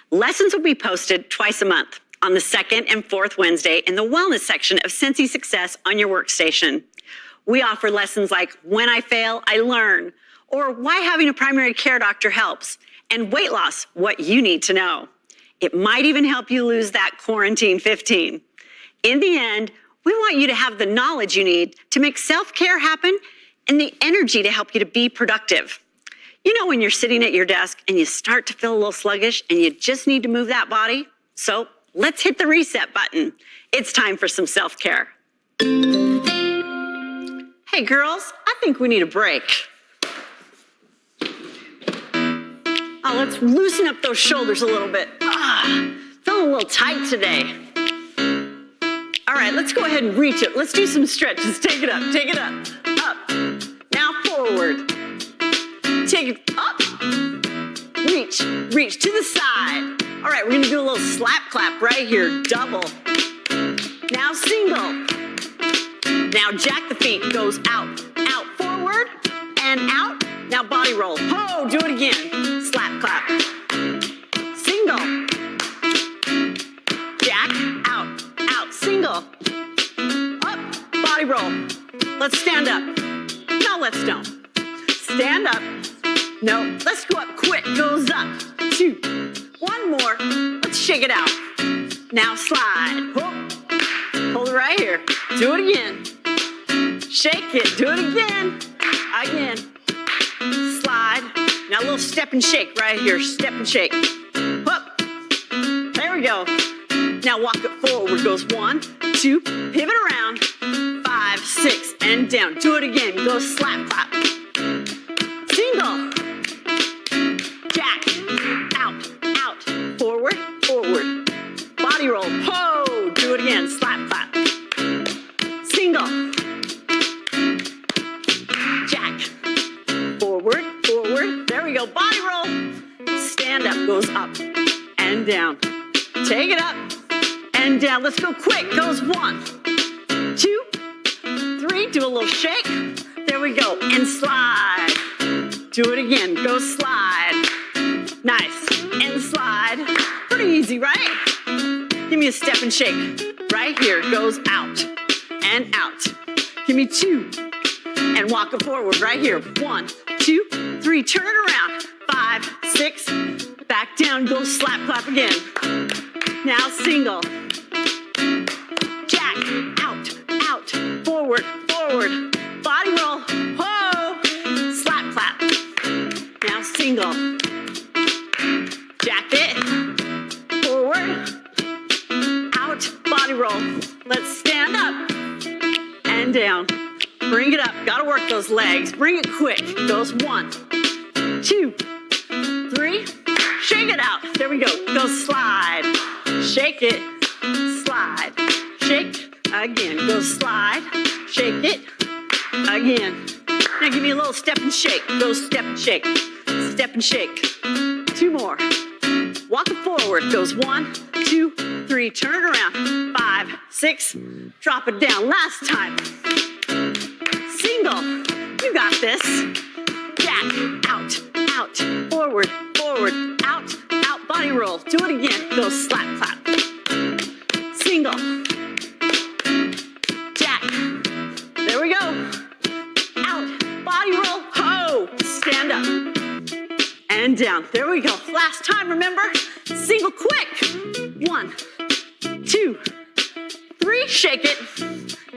Lessons will be posted twice a month on the second and fourth Wednesday in the wellness section of Sensi Success on your workstation. We offer lessons like When I Fail, I Learn, or Why Having a Primary Care Doctor Helps, and Weight Loss, What You Need to Know. It might even help you lose that quarantine 15. In the end, we want you to have the knowledge you need to make self-care happen and the energy to help you to be productive. You know when you're sitting at your desk and you start to feel a little sluggish and you just need to move that body? So let's hit the reset button. It's time for some self-care. Hey girls, I think we need a break. Oh, let's loosen up those shoulders a little bit. Feeling a little tight today. All right, let's go ahead and reach it. Let's do some stretches. Take it up, up. Now forward. Take it up. Reach to the side. All right, we're gonna do a little slap clap right here, double. Now single. Now jack the feet, goes out, forward, and out. Now body roll. Ho, do it again. Slap clap. Single. Jack, out, single. Up, body roll. Let's stand up. No, let's don't. Stand up. No, let's go up quick. Goes up. 2. One more. Let's shake it out. Now slide. Hold it right here. Do it again. Shake it. Do it again. Again. Slide. Now a little step and shake right here. Step and shake. Up. There we go. Now walk it forward. Goes 1, 2. Pivot around. 5, 6, and down. Do it again. Go slap clap. Single. Jack. Out. Forward. Body roll. Ho. Do it again. Slap clap. Single. Jack. Forward. There we go. Body roll. Stand up. Goes up and down. Take it up and down. Let's go quick. Goes 1, 2, 3. Do a little shake. There we go. And slide. Do it again. Go slide. Nice. And slide. Pretty easy, right? Give me a step and shake. Right here. Goes out and out. Give me 2. And walk it forward right here. 1, 2, 3. Turn it around. 5, 6. Back down. Go slap clap again. Now single. Jack. Out. Forward. Body roll. Whoa. Slap clap. Now single. Jack it. Forward. Out. Body roll. Let's stand up and down. Bring it up. Gotta work those legs. Bring it quick. Goes 1, 2, 3. Shake it out. There we go. Go slide. Shake it. Slide. Shake. Again. Go slide. Shake it. Again. Now give me a little step and shake. Go step and shake. Step and shake. 2 more. Walk it forward. Goes 1, 2, 3. Turn it around. 5, 6. Drop it down. Last time. Single. You got this. Jack. Out. Forward. Out. Body roll. Do it again. Go slap clap. Single. Jack. There we go. Out. Body roll. Ho. Stand up. And down. There we go. Last time, remember? Single quick. 1, 2, 3. Shake it.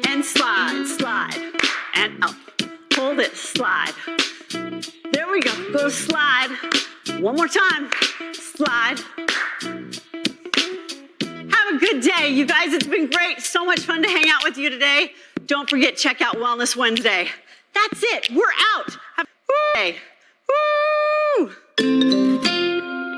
And slide. And up. Hold it. Slide. There we go. Go slide. One more time. Slide. Have a good day, you guys. It's been great. So much fun to hang out with you today. Don't forget, check out Wellness Wednesday. That's it. We're out. Have a day. Woo!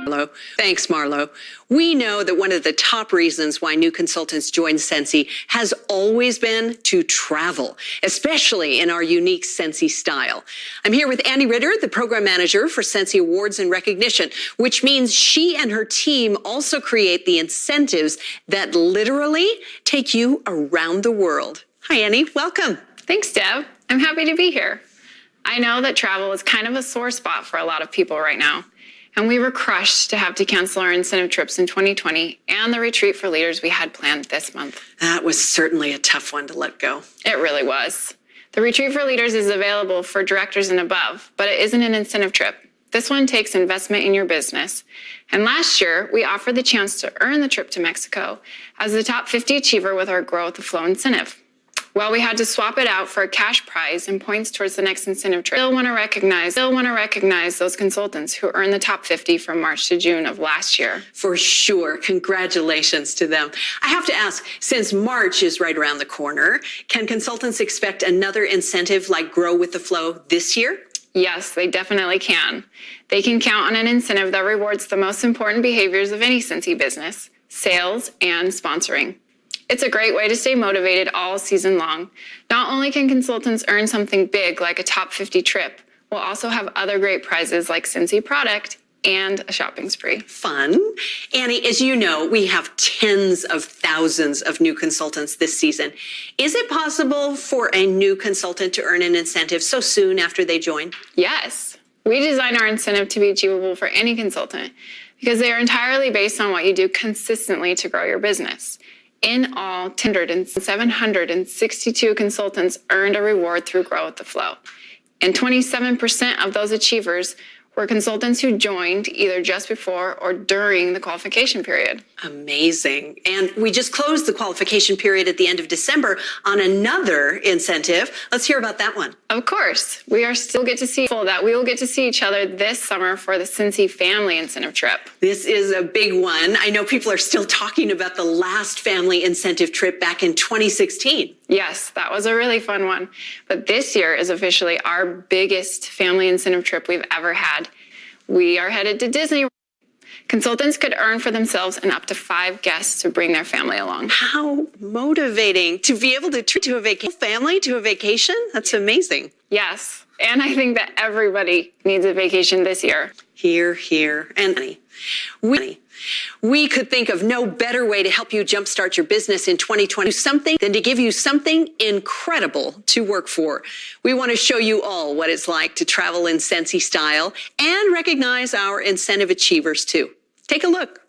Marlo. Thanks, Marlo. We know that one of the top reasons why new consultants join Scentsy has always been to travel, especially in our unique Scentsy style. I'm here with Annie Ritter, the program manager for Scentsy Awards and Recognition, which means she and her team also create the incentives that literally take you around the world. Hi, Annie. Welcome. Thanks, Deb. I'm happy to be here. I know that travel is kind of a sore spot for a lot of people right now. And we were crushed to have to cancel our incentive trips in 2020 and the retreat for leaders we had planned this month. That was certainly a tough one to let go. It really was. The retreat for leaders is available for directors and above, but it isn't an incentive trip. This one takes investment in your business. And last year, we offered the chance to earn the trip to Mexico as the top 50 achiever with our Grow with the Flow incentive. Well, we had to swap it out for a cash prize and points towards the next incentive trip. Still want to recognize those consultants who earned the top 50 from March to June of last year. For sure. Congratulations to them. I have to ask, since March is right around the corner, can consultants expect another incentive like Grow with the Flow this year? Yes, they definitely can. They can count on an incentive that rewards the most important behaviors of any Scentsy business, sales and sponsoring. It's a great way to stay motivated all season long. Not only can consultants earn something big like a top 50 trip, we'll also have other great prizes like Scentsy product and a shopping spree. Fun. Annie, as you know, we have tens of thousands of new consultants this season. Is it possible for a new consultant to earn an incentive so soon after they join? Yes. We design our incentive to be achievable for any consultant because they are entirely based on what you do consistently to grow your business. In all, 762 consultants earned a reward through Grow with the Flow. And 27% of those achievers were consultants who joined either just before or during the qualification period. Amazing. And we just closed the qualification period at the end of December on another incentive. Let's hear about that one. Of course. We will get to see each other this summer for the Scentsy Family Incentive Trip. This is a big one. I know people are still talking about the last family incentive trip back in 2016. Yes, that was a really fun one. But this year is officially our biggest family incentive trip we've ever had. We are headed to Disney. Consultants could earn for themselves and up to 5 guests to bring their family along. How motivating to be able to treat a family to a vacation. That's amazing. Yes. And I think that everybody needs a vacation this year. Here. And we could think of no better way to help you jumpstart your business in 2020 than to give you something incredible to work for. We want to show you all what it's like to travel in Scentsy style and recognize our incentive achievers too. Take a look.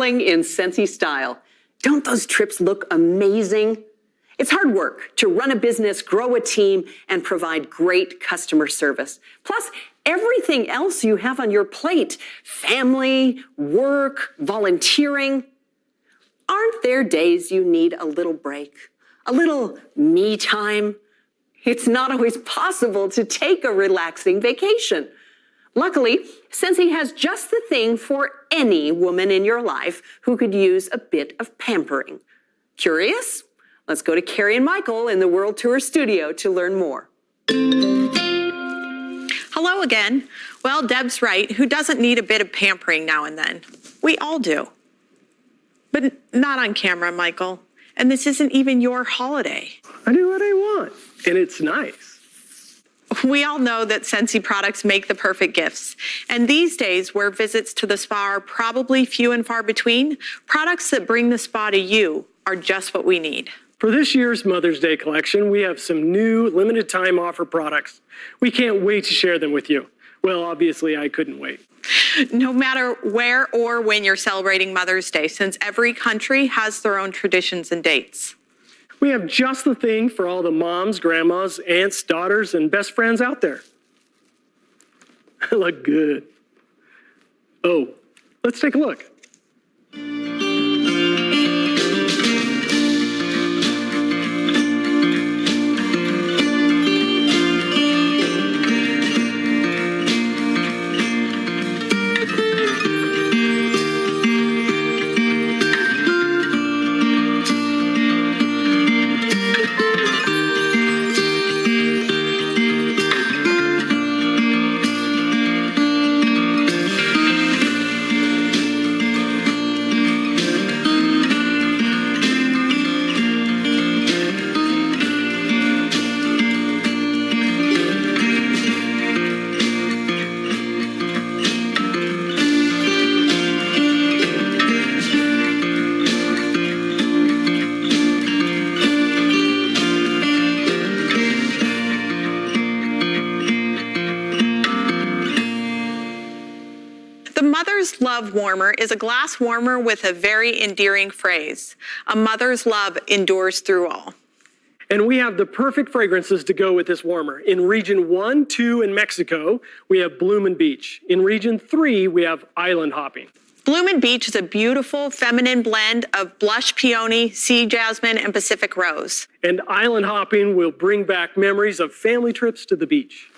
traveling in Scentsy style. Don't those trips look amazing? It's hard work to run a business, grow a team, and provide great customer service. Plus, everything else you have on your plate, family, work, volunteering. Aren't there days you need a little break, a little me time? It's not always possible to take a relaxing vacation. Luckily, Scentsy has just the thing for any woman in your life who could use a bit of pampering. Curious? Let's go to Carrie and Michael in the World Tour studio to learn more. Hello again. Well, Deb's right. Who doesn't need a bit of pampering now and then? We all do. But not on camera, Michael. And this isn't even your holiday. I do what I want, and it's nice. We all know that Scentsy products make the perfect gifts. And these days, where visits to the spa are probably few and far between, products that bring the spa to you are just what we need. For this year's Mother's Day collection, we have some new limited time offer products. We can't wait to share them with you. Well, obviously, I couldn't wait. No matter where or when you're celebrating Mother's Day, since every country has their own traditions and dates. We have just the thing for all the moms, grandmas, aunts, daughters, and best friends out there. I look good. Oh, let's take a look. Mother's Love Warmer is a glass warmer with a very endearing phrase. A mother's love endures through all. And we have the perfect fragrances to go with this warmer. In Region 1, 2 in Mexico, we have Bloomin' Beach. In Region 3, we have Island Hopping. Bloomin' Beach is a beautiful feminine blend of blush peony, sea jasmine, and Pacific rose. And Island Hopping will bring back memories of family trips to the beach.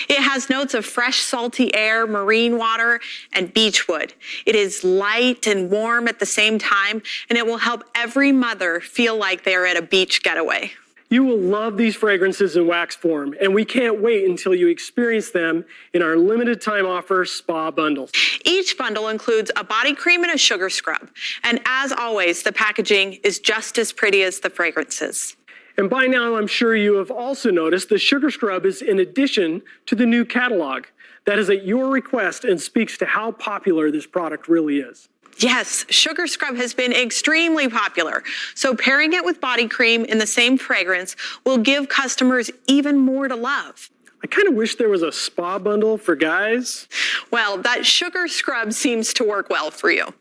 It has notes of fresh, salty air, marine water, and beechwood. It is light and warm at the same time, and it will help every mother feel like they are at a beach getaway. You will love these fragrances in wax form, and we can't wait until you experience them in our limited time offer spa bundles. Each bundle includes a body cream and a sugar scrub. And as always, the packaging is just as pretty as the fragrances. And by now, I'm sure you have also noticed the sugar scrub is in addition to the new catalog. That is at your request and speaks to how popular this product really is. Yes, sugar scrub has been extremely popular. So pairing it with body cream in the same fragrance will give customers even more to love. I kind of wish there was a spa bundle for guys. Well, that sugar scrub seems to work well for you.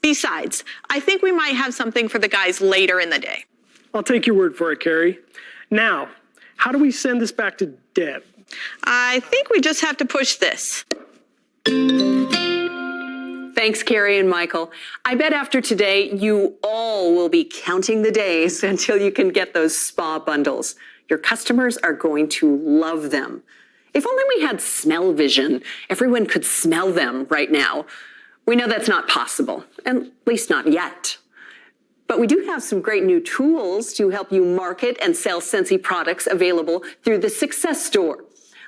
Besides, I think we might have something for the guys later in the day. I'll take your word for it, Carrie. Now, how do we send this back to Deb? I think we just have to push this. Thanks, Carrie and Michael. I bet after today, you all will be counting the days until you can get those spa bundles. Your customers are going to love them. If only we had smell vision, everyone could smell them right now. We know that's not possible, at least not yet. But we do have some great new tools to help you market and sell Scentsy products available through the Success Store.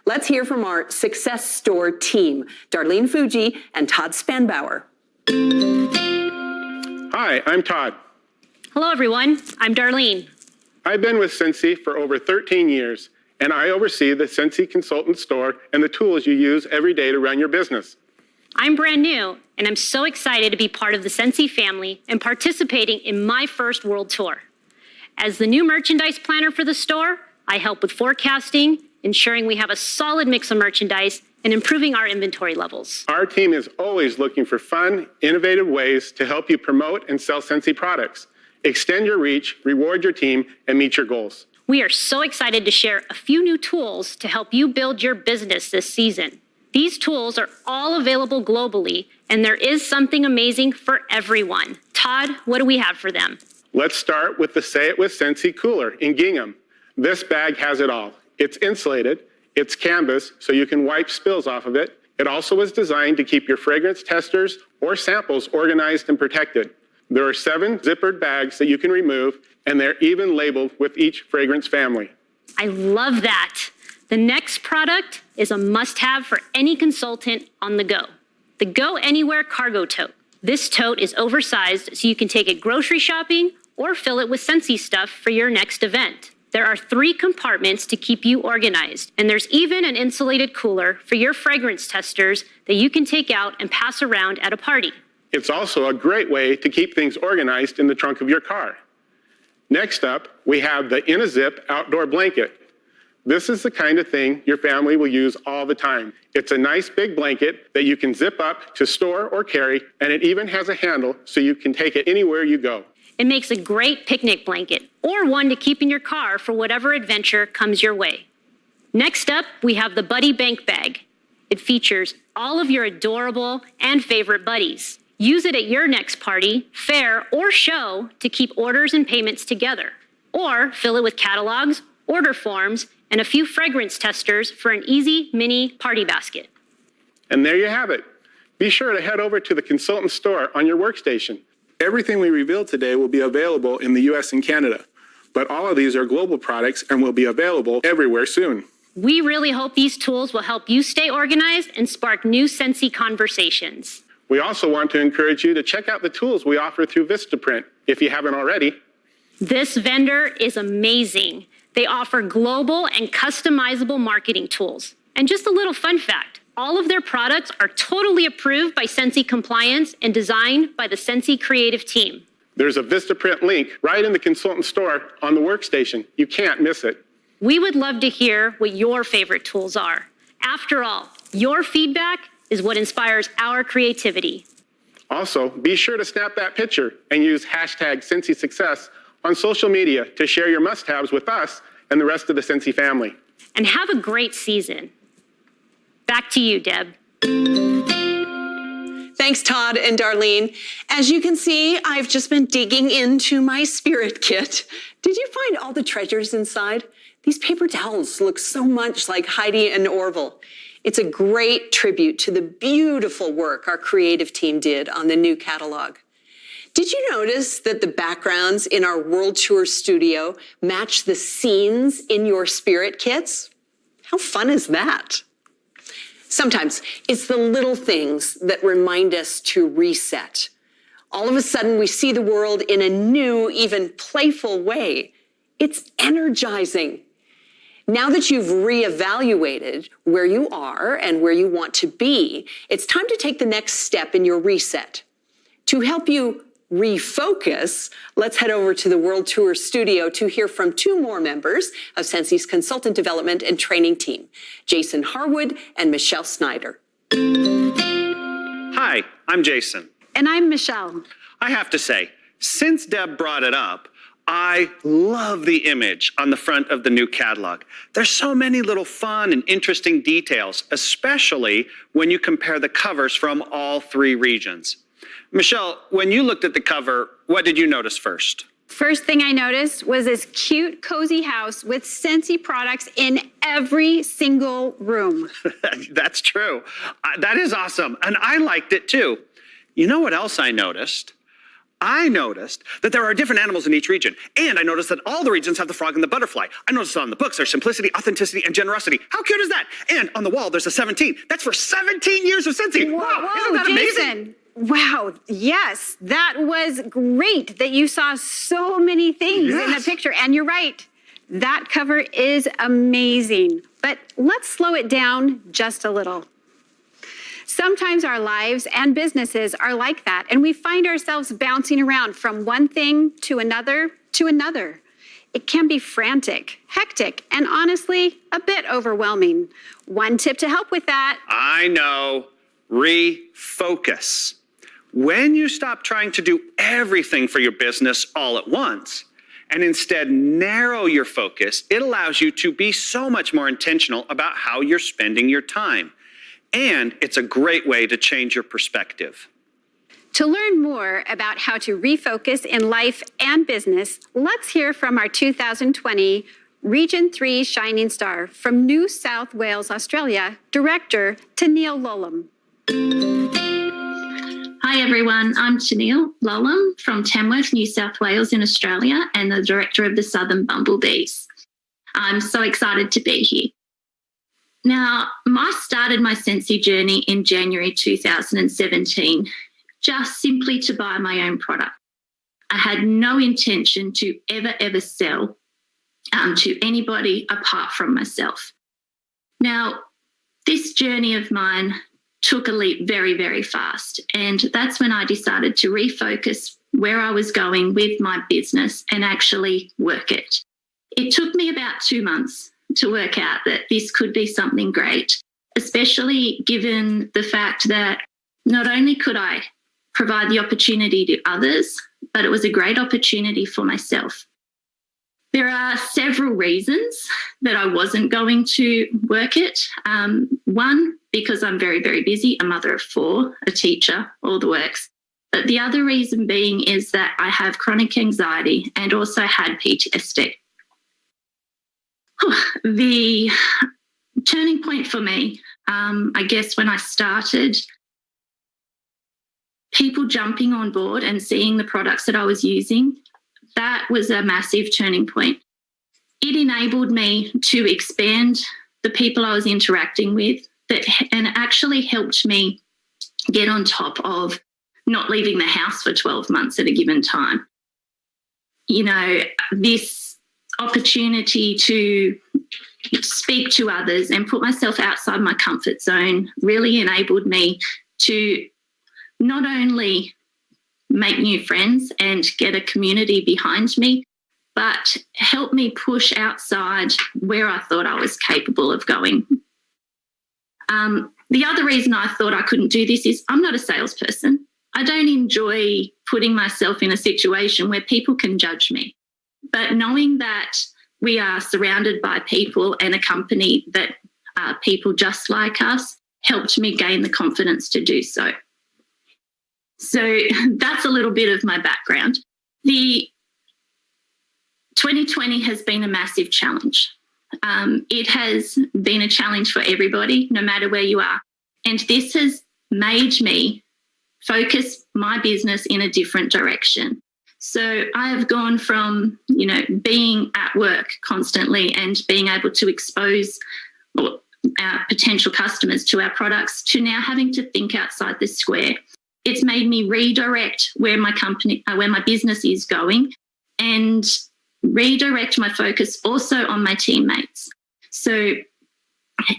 Let's hear from our Success Store team, Darlene Fuji and Todd Spanbauer. Hi, I'm Todd. Hello, everyone. I'm Darlene. I've been with Scentsy for over 13 years, and I oversee the Scentsy Consultant Store and the tools you use every day to run your business. I'm brand new, and I'm so excited to be part of the Scentsy family and participating in my first world tour. As the new merchandise planner for the store, I help with forecasting, ensuring we have a solid mix of merchandise, and improving our inventory levels. Our team is always looking for fun, innovative ways to help you promote and sell Scentsy products. Extend your reach, reward your team, and meet your goals. We are so excited to share a few new tools to help you build your business this season. These tools are all available globally, and there is something amazing for everyone. Todd, what do we have for them? Let's start with the Say It With Scentsy cooler in gingham. This bag has it all. It's insulated, it's canvas, so you can wipe spills off of it. It also is designed to keep your fragrance testers or samples organized and protected. There are 7 zippered bags that you can remove, and they're even labeled with each fragrance family. I love that. The next product is a must-have for any consultant on the go. The Go Anywhere Cargo Tote. This tote is oversized so you can take it grocery shopping or fill it with Scentsy stuff for your next event. There are 3 compartments to keep you organized, and there's even an insulated cooler for your fragrance testers that you can take out and pass around at a party. It's also a great way to keep things organized in the trunk of your car. Next up, we have the In a Zip outdoor blanket. This is the kind of thing your family will use all the time. It's a nice big blanket that you can zip up to store or carry, and it even has a handle so you can take it anywhere you go. It makes a great picnic blanket or one to keep in your car for whatever adventure comes your way. Next up, we have the Buddy Bank Bag. It features all of your adorable and favorite buddies. Use it at your next party, fair, or show to keep orders and payments together. Or fill it with catalogs, order forms, and a few fragrance testers for an easy mini party basket. And there you have it. Be sure to head over to the consultant store on your workstation. Everything we revealed today will be available in the US and Canada, but all of these are global products and will be available everywhere soon. We really hope these tools will help you stay organized and spark new Scentsy conversations. We also want to encourage you to check out the tools we offer through Vistaprint if you haven't already. This vendor is amazing. They offer global and customizable marketing tools. And just a little fun fact, all of their products are totally approved by Scentsy Compliance and designed by the Scentsy creative team. There's a Vistaprint link right in the consultant store on the workstation. You can't miss it. We would love to hear what your favorite tools are. After all, your feedback is what inspires our creativity. Also, be sure to snap that picture and use hashtag #SensySuccess on social media to share your must-haves with us and the rest of the Scentsy family. And have a great season. Back to you, Deb. Thanks, Todd and Darlene. As you can see, I've just been digging into my spirit kit. Did you find all the treasures inside? These paper towels look so much like Heidi and Orville. It's a great tribute to the beautiful work our creative team did on the new catalog. Did you notice that the backgrounds in our World Tour studio match the scenes in your spirit kits? How fun is that? Sometimes it's the little things that remind us to reset. All of a sudden, we see the world in a new, even playful way. It's energizing. Now that you've reevaluated where you are and where you want to be, it's time to take the next step in your reset. To help you refocus, let's head over to the World Tour studio to hear from 2 more members of Scentsy's consultant development and training team, Jason Harwood and Michelle Snyder. Hi, I'm Jason. And I'm Michelle. I have to say, since Deb brought it up, I love the image on the front of the new catalog. There's so many little fun and interesting details, especially when you compare the covers from all 3 regions. Michelle, when you looked at the cover, what did you notice first? First thing I noticed was this cute, cozy house with Scentsy products in every single room. That's true. That is awesome. And I liked it too. You know what else I noticed? I noticed that there are different animals in each region. And I noticed that all the regions have the frog and the butterfly. I noticed on the books there's simplicity, authenticity, and generosity. How cute is that? And on the wall there's a 17. That's for 17 years of Scentsy. Wow, isn't that amazing? Jason. Wow, yes, that was great that you saw so many things in the picture. And you're right, that cover is amazing. But let's slow it down just a little. Sometimes our lives and businesses are like that, and we find ourselves bouncing around from one thing to another to another. it can be frantic, hectic, and honestly, a bit overwhelming. One tip to help with that. I know. Refocus. When you stop trying to do everything for your business all at once and instead narrow your focus, it allows you to be so much more intentional about how you're spending your time. And it's a great way to change your perspective. To learn more about how to refocus in life and business, let's hear from our 2020 Region 3 Shining Star from New South Wales, Australia, Director Tennille Lollam. Hi everyone, I'm Tennille Lollam from Tamworth, New South Wales in Australia and the Director of the Southern Bumblebees. I'm so excited to be here. Now, I started my Scentsy journey in January 2017, just simply to buy my own product. I had no intention to ever sell to anybody apart from myself. Now, this journey of mine took a leap very fast, and that's when I decided to refocus where I was going with my business and actually work it. It took me about 2 months to work out that this could be something great, especially given the fact that not only could I provide the opportunity to others, but it was a great opportunity for myself. There are several reasons that I wasn't going to work it. One, because I'm very busy, a mother of 4, a teacher, all the works. But the other reason being is that I have chronic anxiety and also had PTSD. The turning point for me, I guess when I started, people jumping on board and seeing the products that I was using, that was a massive turning point. It enabled me to expand the people I was interacting with and actually helped me get on top of not leaving the house for 12 months at a given time. You know, this opportunity to speak to others and put myself outside my comfort zone really enabled me to not only make new friends and get a community behind me, but help me push outside where I thought I was capable of going. The other reason I thought I couldn't do this is I'm not a salesperson. I don't enjoy putting myself in a situation where people can judge me. But knowing that we are surrounded by people and a company that are people just like us helped me gain the confidence to do so. So that's a little bit of my background. The 2020 has been a massive challenge. It has been a challenge for everybody, no matter where you are. And this has made me focus my business in a different direction. So I have gone from, being at work constantly and being able to expose our potential customers to our products to now having to think outside the square. It's made me redirect where my business is going and redirect my focus also on my teammates. So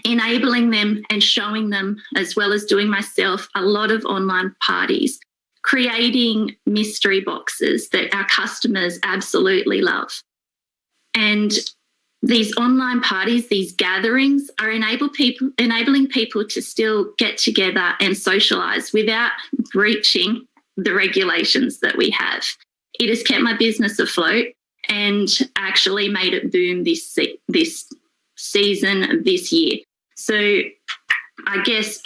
enabling them and showing them, as well as doing myself, a lot of online parties, creating mystery boxes that our customers absolutely love. And these online parties, these gatherings are enabling people to still get together and socialise without breaching the regulations that we have. It has kept my business afloat and actually made it boom this season, this year. So I guess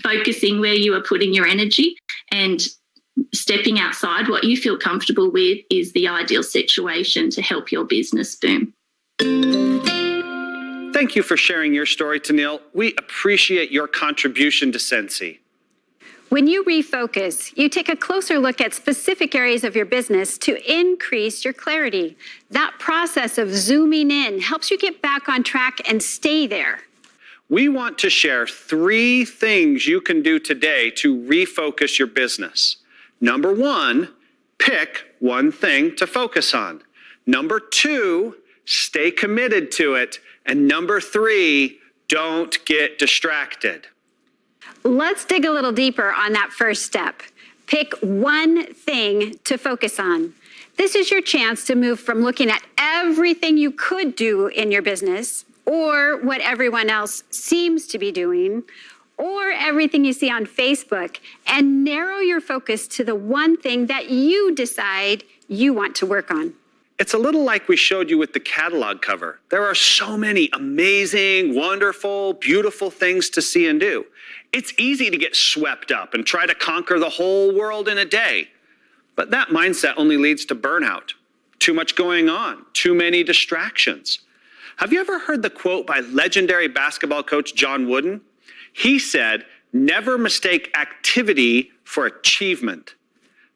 focusing where you are putting your energy and stepping outside what you feel comfortable with is the ideal situation to help your business boom. Thank you for sharing your story, Tennille. We appreciate your contribution to Scentsy. When you refocus, you take a closer look at specific areas of your business to increase your clarity. That process of zooming in helps you get back on track and stay there. We want to share 3 things you can do today to refocus your business. Number 1, pick one thing to focus on. Number 2, stay committed to it. And number 3, don't get distracted. Let's dig a little deeper on that first step. Pick one thing to focus on. This is your chance to move from looking at everything you could do in your business or what everyone else seems to be doing or everything you see on Facebook and narrow your focus to the one thing that you decide you want to work on. It's a little like we showed you with the catalog cover. There are so many amazing, wonderful, beautiful things to see and do. It's easy to get swept up and try to conquer the whole world in a day. But that mindset only leads to burnout. Too much going on, too many distractions. Have you ever heard the quote by legendary basketball coach John Wooden? He said, "Never mistake activity for achievement."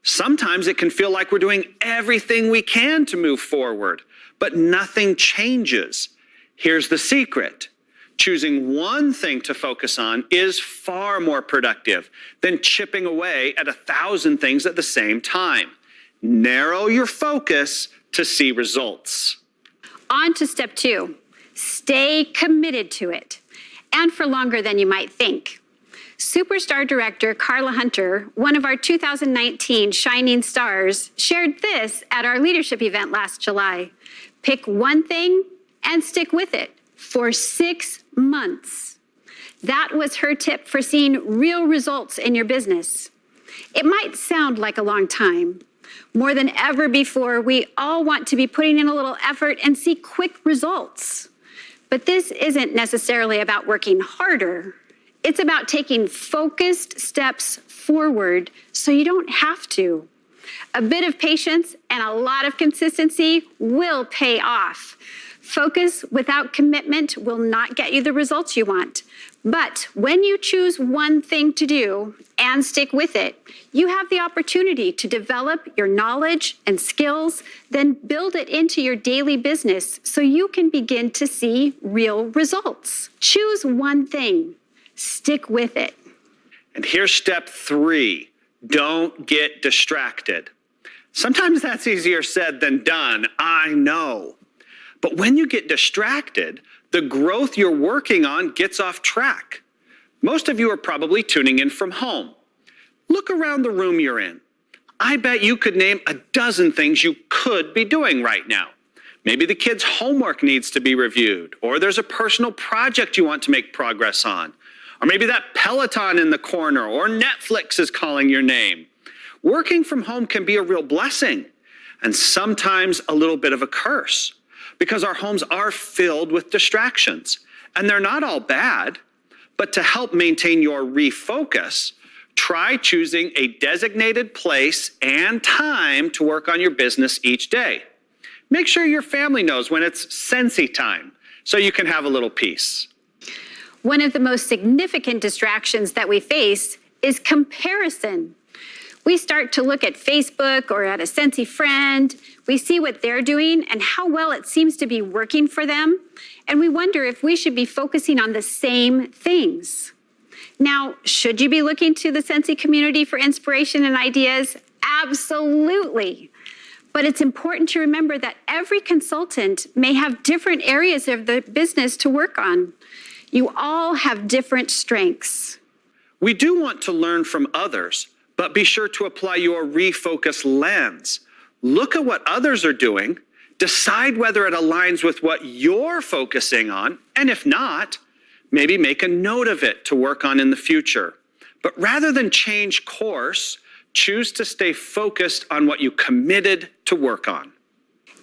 Sometimes it can feel like we're doing everything we can to move forward, but nothing changes. Here's the secret. Choosing one thing to focus on is far more productive than chipping away at 1,000 things at the same time. Narrow your focus to see results. On to step 2. Stay committed to it, and for longer than you might think. Superstar director Carla Hunter, one of our 2019 Shining Stars, shared this at our leadership event last July. Pick one thing and stick with it for 6 months. That was her tip for seeing real results in your business. It might sound like a long time. More than ever before, we all want to be putting in a little effort and see quick results. But this isn't necessarily about working harder. It's about taking focused steps forward so you don't have to. A bit of patience and a lot of consistency will pay off. Focus without commitment will not get you the results you want. But when you choose one thing to do and stick with it, you have the opportunity to develop your knowledge and skills, then build it into your daily business so you can begin to see real results. Choose one thing. Stick with it. And here's step 3. Don't get distracted. Sometimes that's easier said than done, I know. But when you get distracted, the growth you're working on gets off track. Most of you are probably tuning in from home. Look around the room you're in. I bet you could name a dozen things you could be doing right now. Maybe the kids' homework needs to be reviewed, or there's a personal project you want to make progress on. Or maybe that Peloton in the corner, or Netflix is calling your name. Working from home can be a real blessing, and sometimes a little bit of a curse, because our homes are filled with distractions. And they're not all bad, but to help maintain your refocus, try choosing a designated place and time to work on your business each day. Make sure your family knows when it's Scentsy time, so you can have a little peace. One of the most significant distractions that we face is comparison. We start to look at Facebook or at a Scentsy friend. We see what they're doing and how well it seems to be working for them. And we wonder if we should be focusing on the same things. Now, should you be looking to the Scentsy community for inspiration and ideas? Absolutely. But it's important to remember that every consultant may have different areas of the business to work on. You all have different strengths. We do want to learn from others, but be sure to apply your refocus lens. Look at what others are doing, decide whether it aligns with what you're focusing on, and if not, maybe make a note of it to work on in the future. But rather than change course, choose to stay focused on what you committed to work on.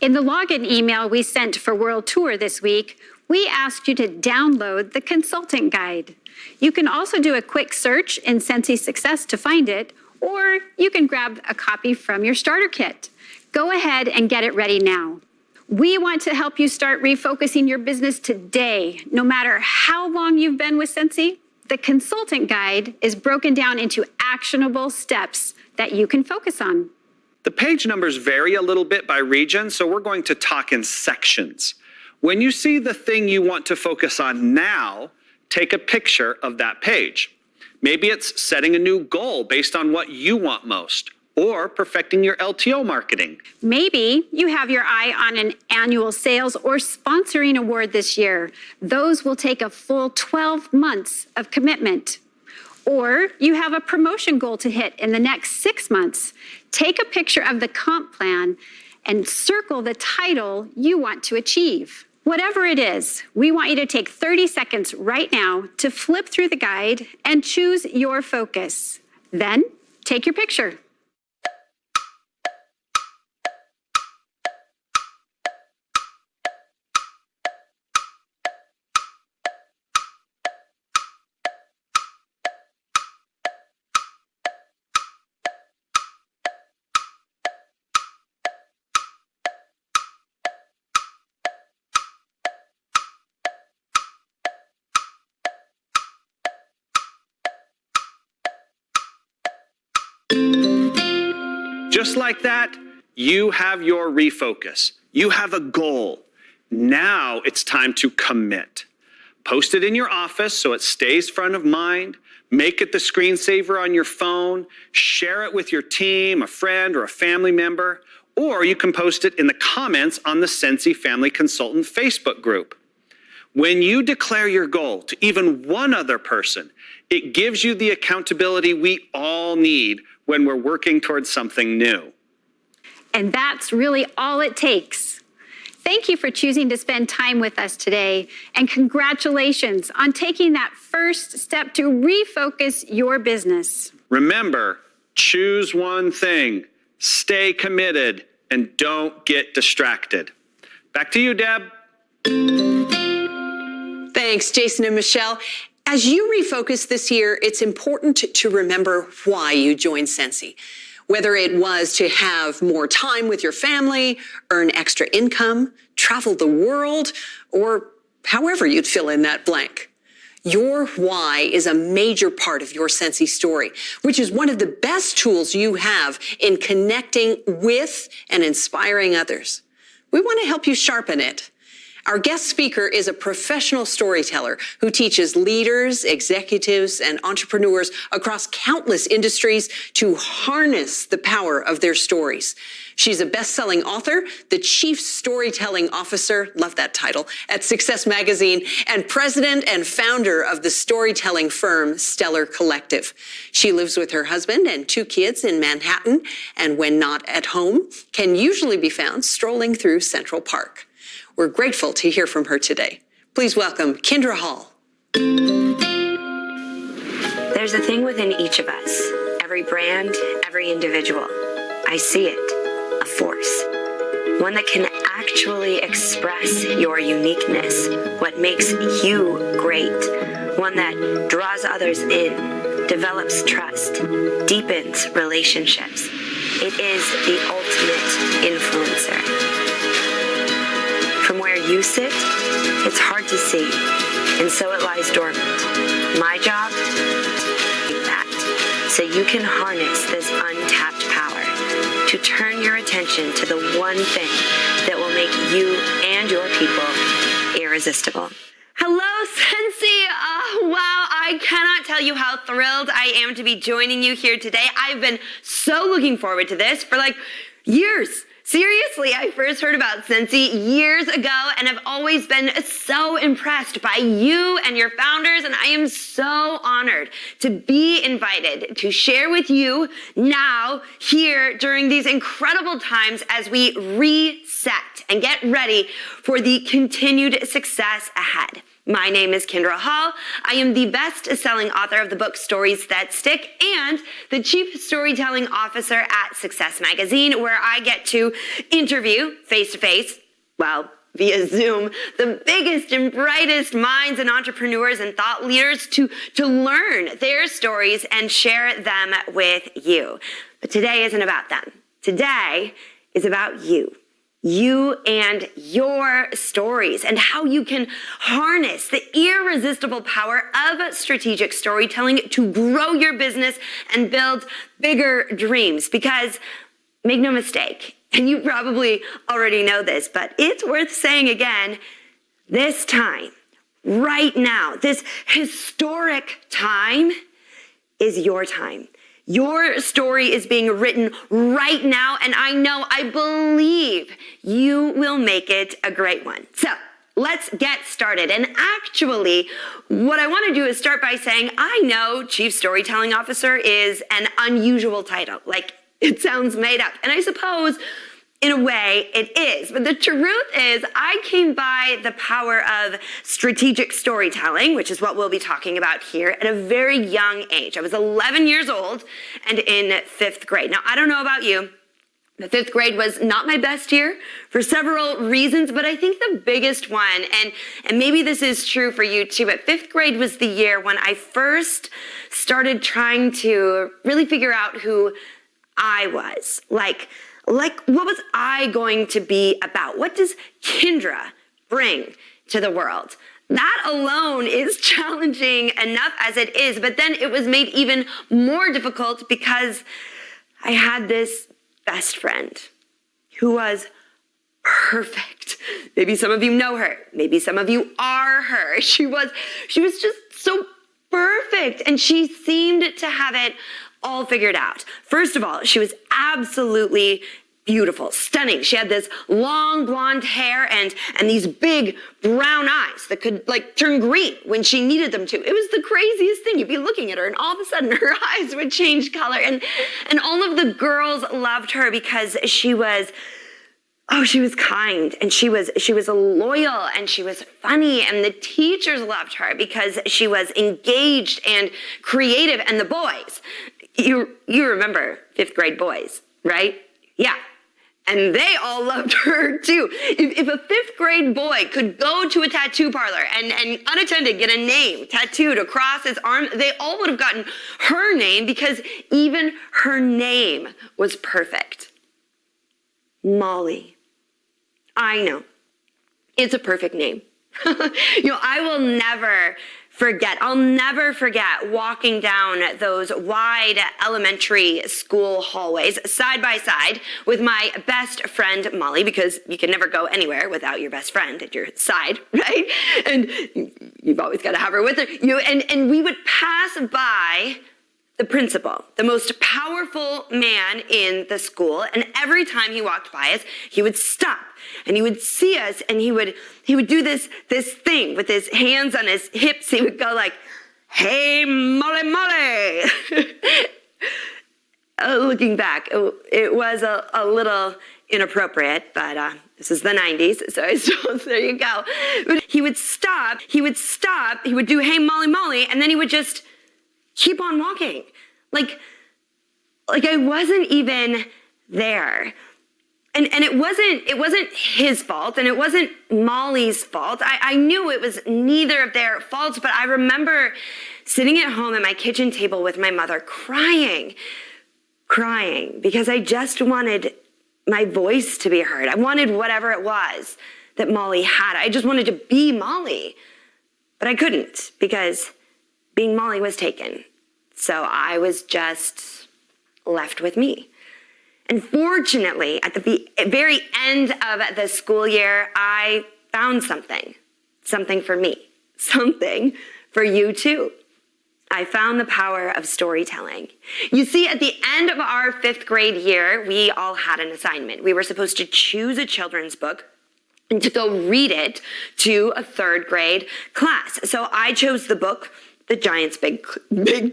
In the login email we sent for World Tour this week, we asked you to download the consultant guide. You can also do a quick search in Scentsy Success to find it, or you can grab a copy from your starter kit. Go ahead and get it ready now. We want to help you start refocusing your business today, no matter how long you've been with Scentsy. The consultant guide is broken down into actionable steps that you can focus on. The page numbers vary a little bit by region, so we're going to talk in sections. When you see the thing you want to focus on now, take a picture of that page. Maybe it's setting a new goal based on what you want most, or perfecting your LTO marketing. Maybe you have your eye on an annual sales or sponsoring award this year. Those will take a full 12 months of commitment. Or you have a promotion goal to hit in the next 6 months. Take a picture of the comp plan and circle the title you want to achieve. Whatever it is, we want you to take 30 seconds right now to flip through the guide and choose your focus. Then take your picture. Just like that, you have your refocus. You have a goal. Now it's time to commit. Post it in your office so it stays front of mind. Make it the screensaver on your phone. Share it with your team, a friend, or a family member. Or you can post it in the comments on the Sensi Family Consultant Facebook group. When you declare your goal to even one other person, it gives you the accountability we all need when we're working towards something new. And that's really all it takes. Thank you for choosing to spend time with us today, and congratulations on taking that first step to refocus your business. Remember, choose one thing, stay committed, and don't get distracted. Back to you, Deb. Thanks, Jason and Michelle. As you refocus this year, it's important to remember why you joined Sensi. Whether it was to have more time with your family, earn extra income, travel the world, or however you'd fill in that blank. Your why is a major part of your Sensi story, which is one of the best tools you have in connecting with and inspiring others. We want to help you sharpen it. Our guest speaker is a professional storyteller who teaches leaders, executives, and entrepreneurs across countless industries to harness the power of their stories. She's a best-selling author, the Chief Storytelling Officer, love that title, at Success Magazine, and president and founder of the storytelling firm Stellar Collective. She lives with her husband and 2 kids in Manhattan, and when not at home, can usually be found strolling through Central Park. We're grateful to hear from her today. Please welcome Kendra Hall. There's a thing within each of us, every brand, every individual. I see it, a force. One that can actually express your uniqueness, what makes you great. One that draws others in, develops trust, deepens relationships. It is the ultimate influencer. From where you sit, it's hard to see, and so it lies dormant. My job is that, so you can harness this untapped power to turn your attention to the one thing that will make you and your people irresistible. Hello, Sensi. Wow, I cannot tell you how thrilled I am to be joining you here today. I've been so looking forward to this for years. Seriously, I first heard about Sensi years ago, and I've always been so impressed by you and your founders, and I am so honored to be invited to share with you now, here, during these incredible times as we reset and get ready for the continued success ahead. My name is Kendra Hall. I am the best-selling author of the book Stories That Stick and the Chief Storytelling Officer at Success Magazine, where I get to interview face-to-face, via Zoom, the biggest and brightest minds and entrepreneurs and thought leaders to learn their stories and share them with you. But today isn't about them. Today is about you. You and your stories, and how you can harness the irresistible power of strategic storytelling to grow your business and build bigger dreams. Because make no mistake, and you probably already know this, but it's worth saying again, this time, right now, this historic time is your time. Your story is being written right now, and I believe you will make it a great one. So let's get started. And actually, what I want to do is start by saying, I know Chief Storytelling Officer is an unusual title. It sounds made up. And I suppose In a way, it is. But the truth is, I came by the power of strategic storytelling, which is what we'll be talking about here, at a very young age. I was 11 years old and in 5th grade. Now, I don't know about you. The 5th grade was not my best year for several reasons, but I think the biggest one, and maybe this is true for you too, but 5th grade was the year when I first started trying to really figure out who I was. Like, what was I going to be about? What does Kendra bring to the world? That alone is challenging enough as it is, but then it was made even more difficult because I had this best friend who was perfect. Maybe some of you know her. Maybe some of you are her. She was just so perfect, and she seemed to have it all figured out. First of all, she was absolutely beautiful, stunning. She had this long blonde hair and these big brown eyes that could like turn green when she needed them to. It was the craziest thing. You'd be looking at her and all of a sudden her eyes would change color. And all of the girls loved her because she was kind, and she was loyal, and she was funny, and the teachers loved her because she was engaged and creative. And the boys, you remember 5th grade boys, right? Yeah. And they all loved her too. If a 5th grade boy could go to a tattoo parlor and unattended get a name tattooed across his arm, they all would have gotten her name because even her name was perfect. Molly. I know. It's a perfect name. I'll never forget walking down those wide elementary school hallways side by side with my best friend, Molly, because you can never go anywhere without your best friend at your side, right? And you've always got to have her with her. And we would pass by the principal, the most powerful man in the school. And every time he walked by us, he would stop and he would see us, and he would do this thing with his hands on his hips. He would go like, "Hey, Molly, Molly." Looking back, it was a little inappropriate, but this is the 90s, so there you go. But he would stop, he would do, "Hey, Molly, Molly," and then he would just keep on walking. Like I wasn't even there. And it wasn't his fault, and it wasn't Molly's fault. I knew it was neither of their faults, but I remember sitting at home at my kitchen table with my mother crying because I just wanted my voice to be heard. I wanted whatever it was that Molly had. I just wanted to be Molly, but I couldn't because being Molly was taken. So I was just left with me. And fortunately, at the very end of the school year, I found something for me, something for you too. I found the power of storytelling. You see, at the end of our 5th grade year, we all had an assignment. We were supposed to choose a children's book and to go read it to a 3rd grade class. So I chose the book, The Giant's Big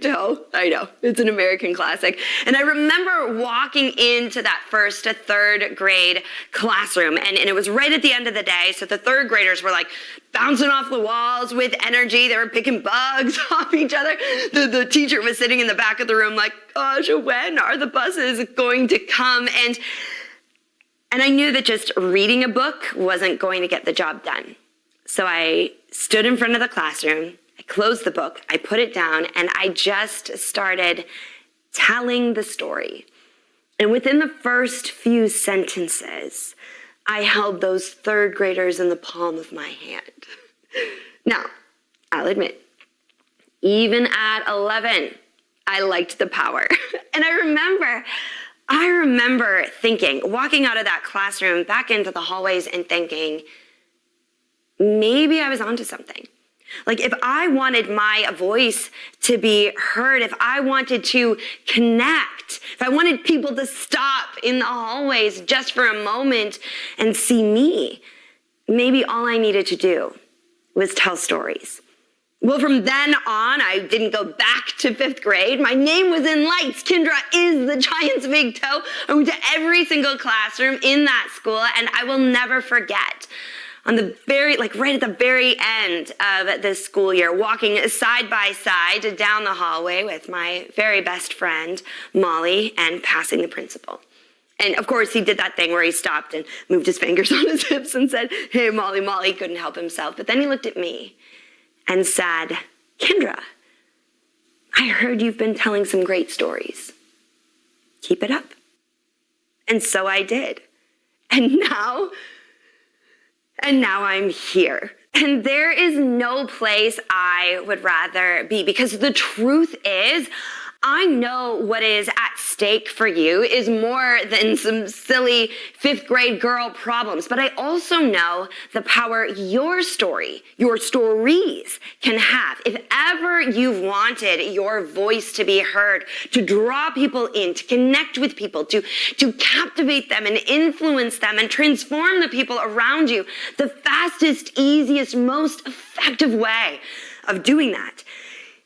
Toe. I know, it's an American classic. And I remember walking into that first 3rd grade classroom, and it was right at the end of the day, so the 3rd graders were like bouncing off the walls with energy. They were picking bugs off each other. The teacher was sitting in the back of the room like, "Gosh, when are the buses going to come?" And I knew that just reading a book wasn't going to get the job done. So I stood in front of the classroom, I closed the book, I put it down, and I just started telling the story. And within the first few sentences, I held those 3rd graders in the palm of my hand. Now, I'll admit, even at 11, I liked the power. And I remember thinking, walking out of that classroom back into the hallways and thinking, maybe I was onto something. Like if I wanted my voice to be heard, if I wanted to connect, if I wanted people to stop in the hallways just for a moment and see me, maybe all I needed to do was tell stories. Well, from then on, I didn't go back to 5th grade. My name was in lights. Kendra is the Giant's big toe. I went to every single classroom in that school, and I will never forget. On the right at the very end of this school year, walking side by side down the hallway with my very best friend, Molly, and passing the principal. And of course, he did that thing where he stopped and moved his fingers on his hips and said, "Hey, Molly, Molly," he couldn't help himself. But then he looked at me and said, "Kendra, I heard you've been telling some great stories. Keep it up." And so I did. And now I'm here. And there is no place I would rather be, because the truth is, I know what is at stake for you is more than some silly 5th grade girl problems, but I also know the power your story, your stories can have. If ever you've wanted your voice to be heard, to draw people in, to connect with people, to captivate them and influence them and transform the people around you, the fastest, easiest, most effective way of doing that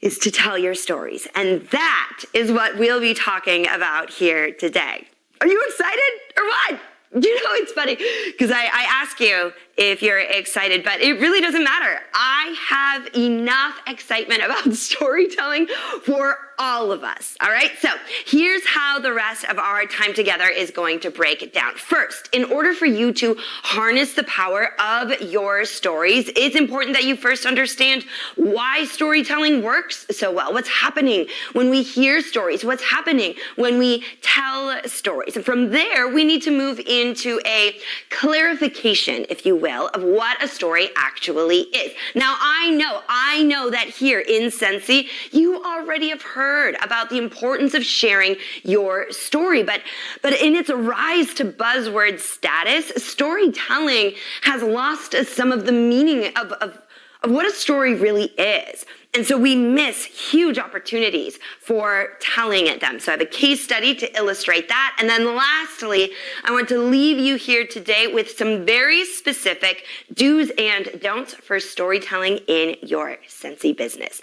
is to tell your stories. And that is what we'll be talking about here today. Are you excited or what? You know, it's funny because I ask you if you're excited, but it really doesn't matter. I have enough excitement about storytelling for all of us, all right? So here's how the rest of our time together is going to break it down. First, in order for you to harness the power of your stories, it's important that you first understand why storytelling works so well. What's happening when we hear stories? What's happening when we tell stories? And from there, we need to move into a clarification, if you will, of what a story actually is. Now, I know that here in Sensi, you already have heard about the importance of sharing your story, but in its rise to buzzword status, storytelling has lost some of the meaning of what a story really is. And so we miss huge opportunities for telling them. So I have a case study to illustrate that. And then lastly, I want to leave you here today with some very specific do's and don'ts for storytelling in your Sensi business.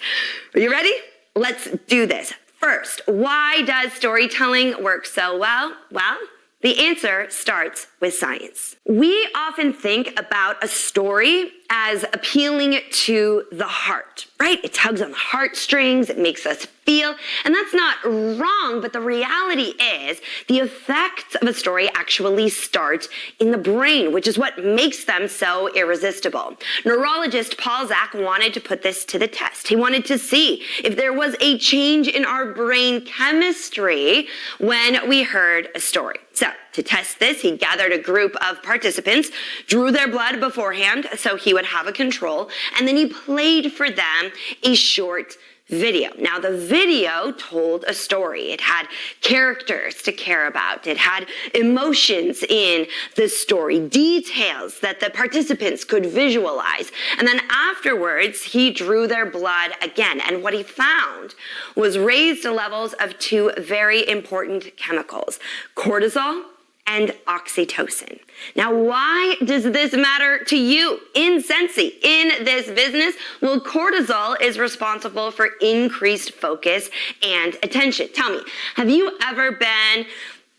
Are you ready? Let's do this. First, why does storytelling work so well? Well, the answer starts with science. We often think about a story as appealing to the heart, right? It tugs on the heartstrings, it makes us feel, and that's not wrong, but the reality is the effects of a story actually start in the brain, which is what makes them so irresistible. Neurologist Paul Zak wanted to put this to the test. He wanted to see if there was a change in our brain chemistry when we heard a story. So to test this, he gathered a group of participants, drew their blood beforehand so he would have a control, and then he played for them a short video. Now, the video told a story. It had characters to care about. It had emotions in the story, details that the participants could visualize. And then afterwards, he drew their blood again. And what he found was raised levels of two very important chemicals, cortisol and oxytocin. Now, why does this matter to you in Sensi, in this business? Well, cortisol is responsible for increased focus and attention. Tell me, have you ever been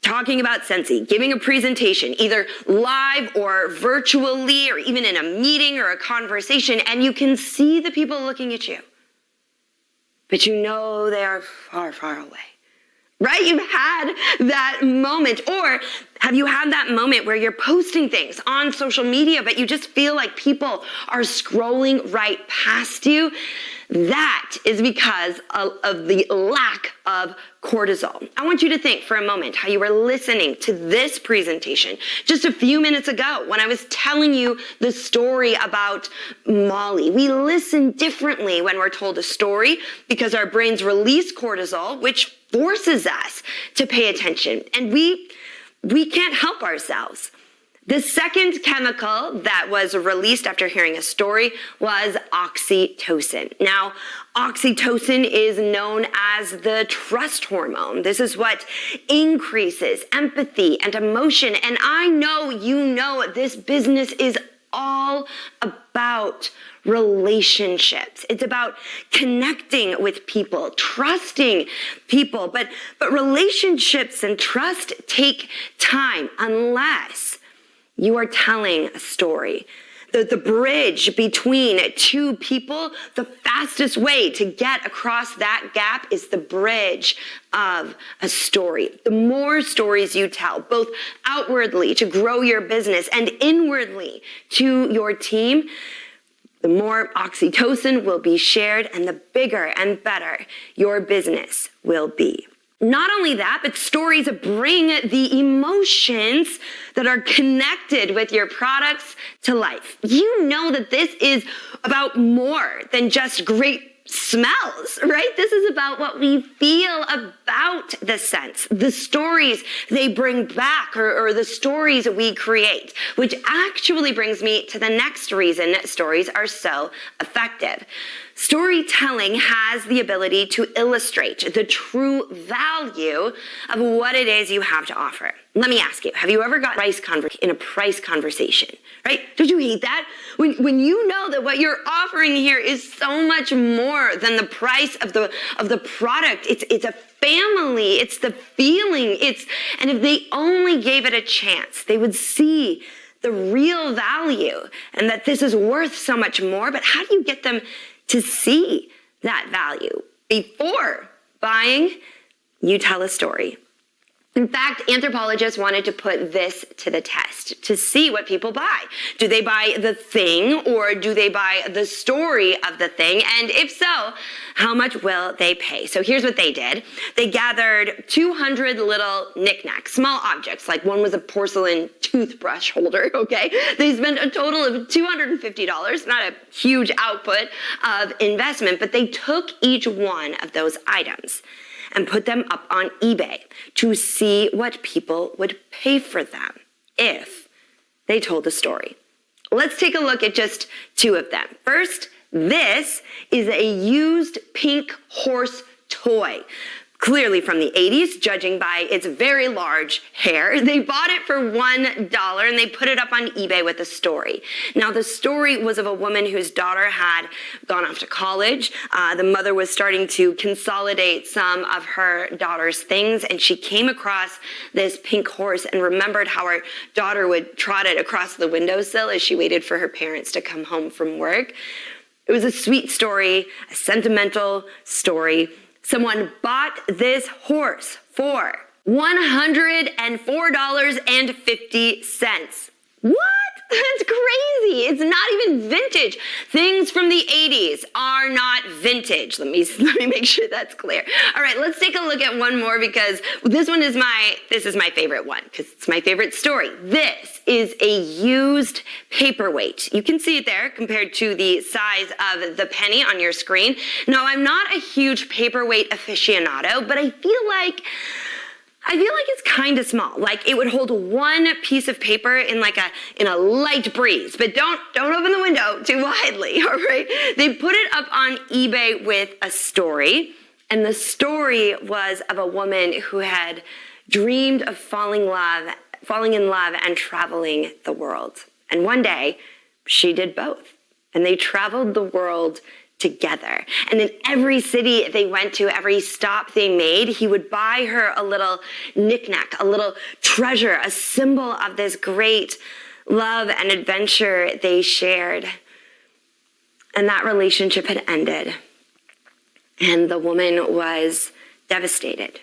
talking about Sensi, giving a presentation, either live or virtually, or even in a meeting or a conversation, and you can see the people looking at you, but you know they are far, far away? Right? You've had that moment. Or have you had that moment where you're posting things on social media, but you just feel like people are scrolling right past you? That is because of the lack of cortisol. I want you to think for a moment how you were listening to this presentation just a few minutes ago when I was telling you the story about Molly. We listen differently when we're told a story because our brains release cortisol, which forces us to pay attention, and we can't help ourselves. The second chemical that was released after hearing a story was oxytocin. Now, oxytocin is known as the trust hormone. This is what increases empathy and emotion. And I know you know this business is all about relationships. It's about connecting with people, trusting people, but relationships and trust take time unless you are telling a story. The bridge between two people, the fastest way to get across that gap is the bridge of a story. The more stories you tell, both outwardly to grow your business and inwardly to your team, the more oxytocin will be shared and the bigger and better your business will be. Not only that, but stories bring the emotions that are connected with your products to life. You know that this is about more than just great smells, right? This is about what we feel about the scents, the stories they bring back or the stories we create, which actually brings me to the next reason stories are so effective. Storytelling has the ability to illustrate the true value of what it is you have to offer. Let me ask you, have you ever got in a price conversation, right? Did you hate that? When you know that what you're offering here is so much more than the price of the product, it's a family, it's the feeling, and if they only gave it a chance, they would see the real value and that this is worth so much more. But how do you get them to see that value? Before buying, you tell a story. In fact, anthropologists wanted to put this to the test to see what people buy. Do they buy the thing or do they buy the story of the thing? And if so, how much will they pay? So here's what they did. They gathered 200 little knickknacks, small objects, like one was a porcelain toothbrush holder, okay? They spent a total of $250, not a huge output of investment, but they took each one of those items and put them up on eBay to see what people would pay for them if they told a story. Let's take a look at just two of them. First, this is a used pink horse toy. Clearly from the 80s, judging by its very large hair. They bought it for $1 and they put it up on eBay with a story. Now, the story was of a woman whose daughter had gone off to college. The mother was starting to consolidate some of her daughter's things, and she came across this pink horse and remembered how her daughter would trot it across the windowsill as she waited for her parents to come home from work. It was a sweet story, a sentimental story. Someone bought this horse for $104.50. What? That's crazy. It's not even vintage. Things from the 80s are not vintage. Let me make sure that's clear. All right, let's take a look at one more because this is my favorite one because it's my favorite story. This is a used paperweight. You can see it there compared to the size of the penny on your screen. Now, I'm not a huge paperweight aficionado, but I feel like it's kind of small. Like it would hold one piece of paper in a light breeze, but don't open the window too widely, all right? They put it up on eBay with a story, and the story was of a woman who had dreamed of falling in love and traveling the world. And one day, she did both, and they traveled the world together. And in every city they went to, every stop they made, he would buy her a little knickknack, a little treasure, a symbol of this great love and adventure they shared. And that relationship had ended. And the woman was devastated.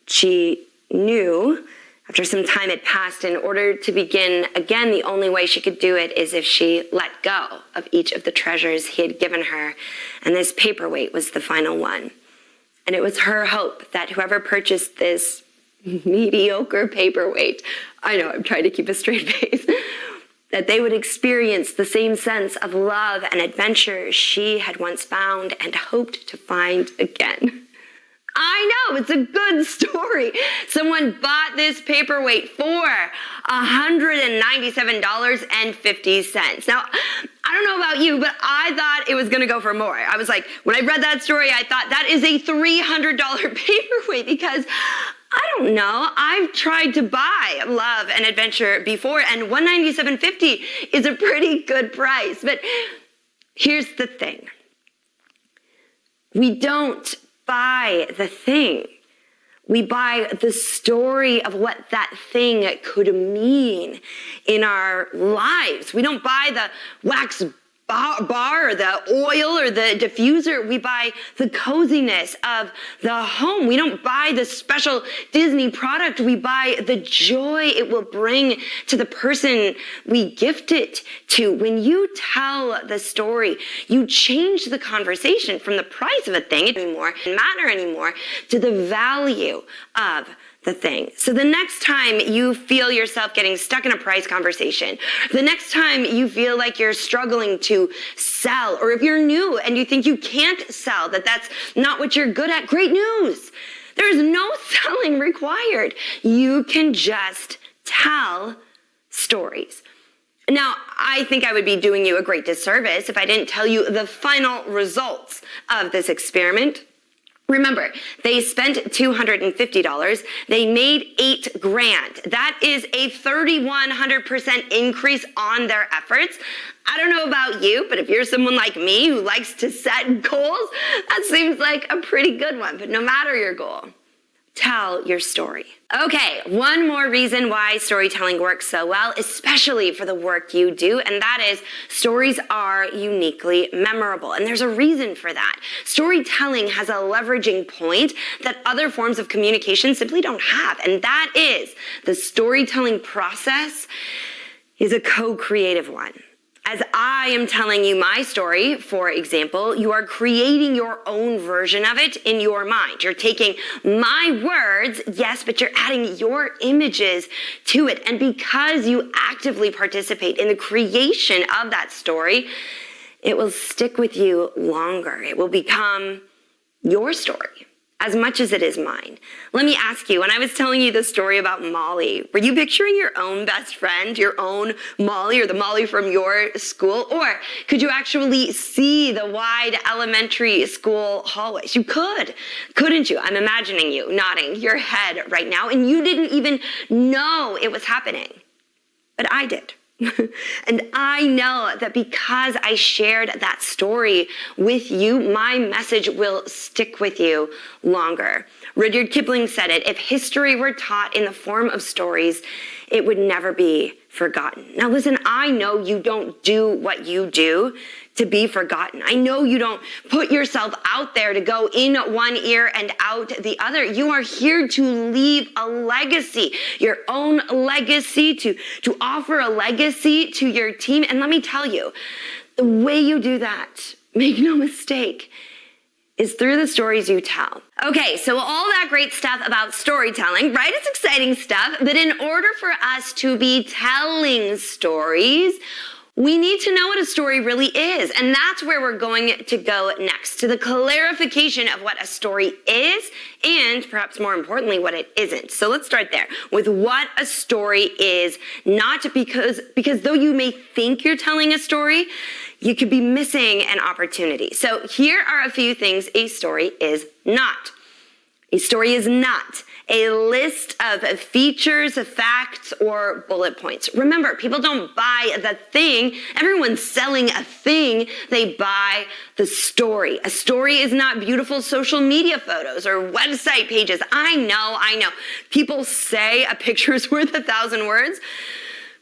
She knew after some time had passed, in order to begin again, the only way she could do it is if she let go of each of the treasures he had given her. And this paperweight was the final one. And it was her hope that whoever purchased this mediocre paperweight, I know I'm trying to keep a straight face, that they would experience the same sense of love and adventure she had once found and hoped to find again. I know, it's a good story. Someone bought this paperweight for $197.50. Now, I don't know about you, but I thought it was gonna go for more. I was like, when I read that story, I thought that is a $300 paperweight because I don't know. I've tried to buy love and adventure before, and $197.50 is a pretty good price. But here's the thing. We don't buy the thing. We buy the story of what that thing could mean in our lives. We don't buy the wax bar or the oil or the diffuser. We buy the coziness of the home. We don't buy the special Disney product. We buy the joy it will bring to the person we gift it to. When you tell the story, you change the conversation from the price of a thing anymore, and matter anymore, to the value of the thing. So the next time you feel yourself getting stuck in a price conversation, the next time you feel like you're struggling to sell, or if you're new and you think you can't sell, that's not what you're good at, great news. There's no selling required. You can just tell stories. Now, I think I would be doing you a great disservice if I didn't tell you the final results of this experiment. Remember, they spent $250. They made $8,000. That is a 3,100% increase on their efforts. I don't know about you, but if you're someone like me who likes to set goals, that seems like a pretty good one. But no matter your goal, tell your story. Okay, one more reason why storytelling works so well, especially for the work you do, and that is stories are uniquely memorable. And there's a reason for that. Storytelling has a leveraging point that other forms of communication simply don't have, and that is the storytelling process is a co-creative one. As I am telling you my story, for example, you are creating your own version of it in your mind. You're taking my words, yes, but you're adding your images to it. And because you actively participate in the creation of that story, it will stick with you longer. It will become your story as much as it is mine. Let me ask you, when I was telling you the story about Molly, were you picturing your own best friend, your own Molly, or the Molly from your school? Or could you actually see the wide elementary school hallways? You could, couldn't you? I'm imagining you nodding your head right now, and you didn't even know it was happening. But I did. And I know that because I shared that story with you, my message will stick with you longer. Rudyard Kipling said it, if history were taught in the form of stories, it would never be forgotten. Now listen, I know you don't do what you do to be forgotten. I know you don't put yourself out there to go in one ear and out the other. You are here to leave a legacy, your own legacy, to offer a legacy to your team. And let me tell you, the way you do that, make no mistake, is through the stories you tell. Okay, so all that great stuff about storytelling, right? It's exciting stuff, but in order for us to be telling stories, we need to know what a story really is, and that's where we're going to go next, to the clarification of what a story is, and perhaps more importantly, what it isn't. So let's start there with what a story is, not because though you may think you're telling a story, you could be missing an opportunity. So here are a few things a story is not. A story is not a list of features, facts, or bullet points. Remember, people don't buy the thing. Everyone's selling a thing. They buy the story. A story is not beautiful social media photos or website pages. I know. People say a picture is worth 1,000 words,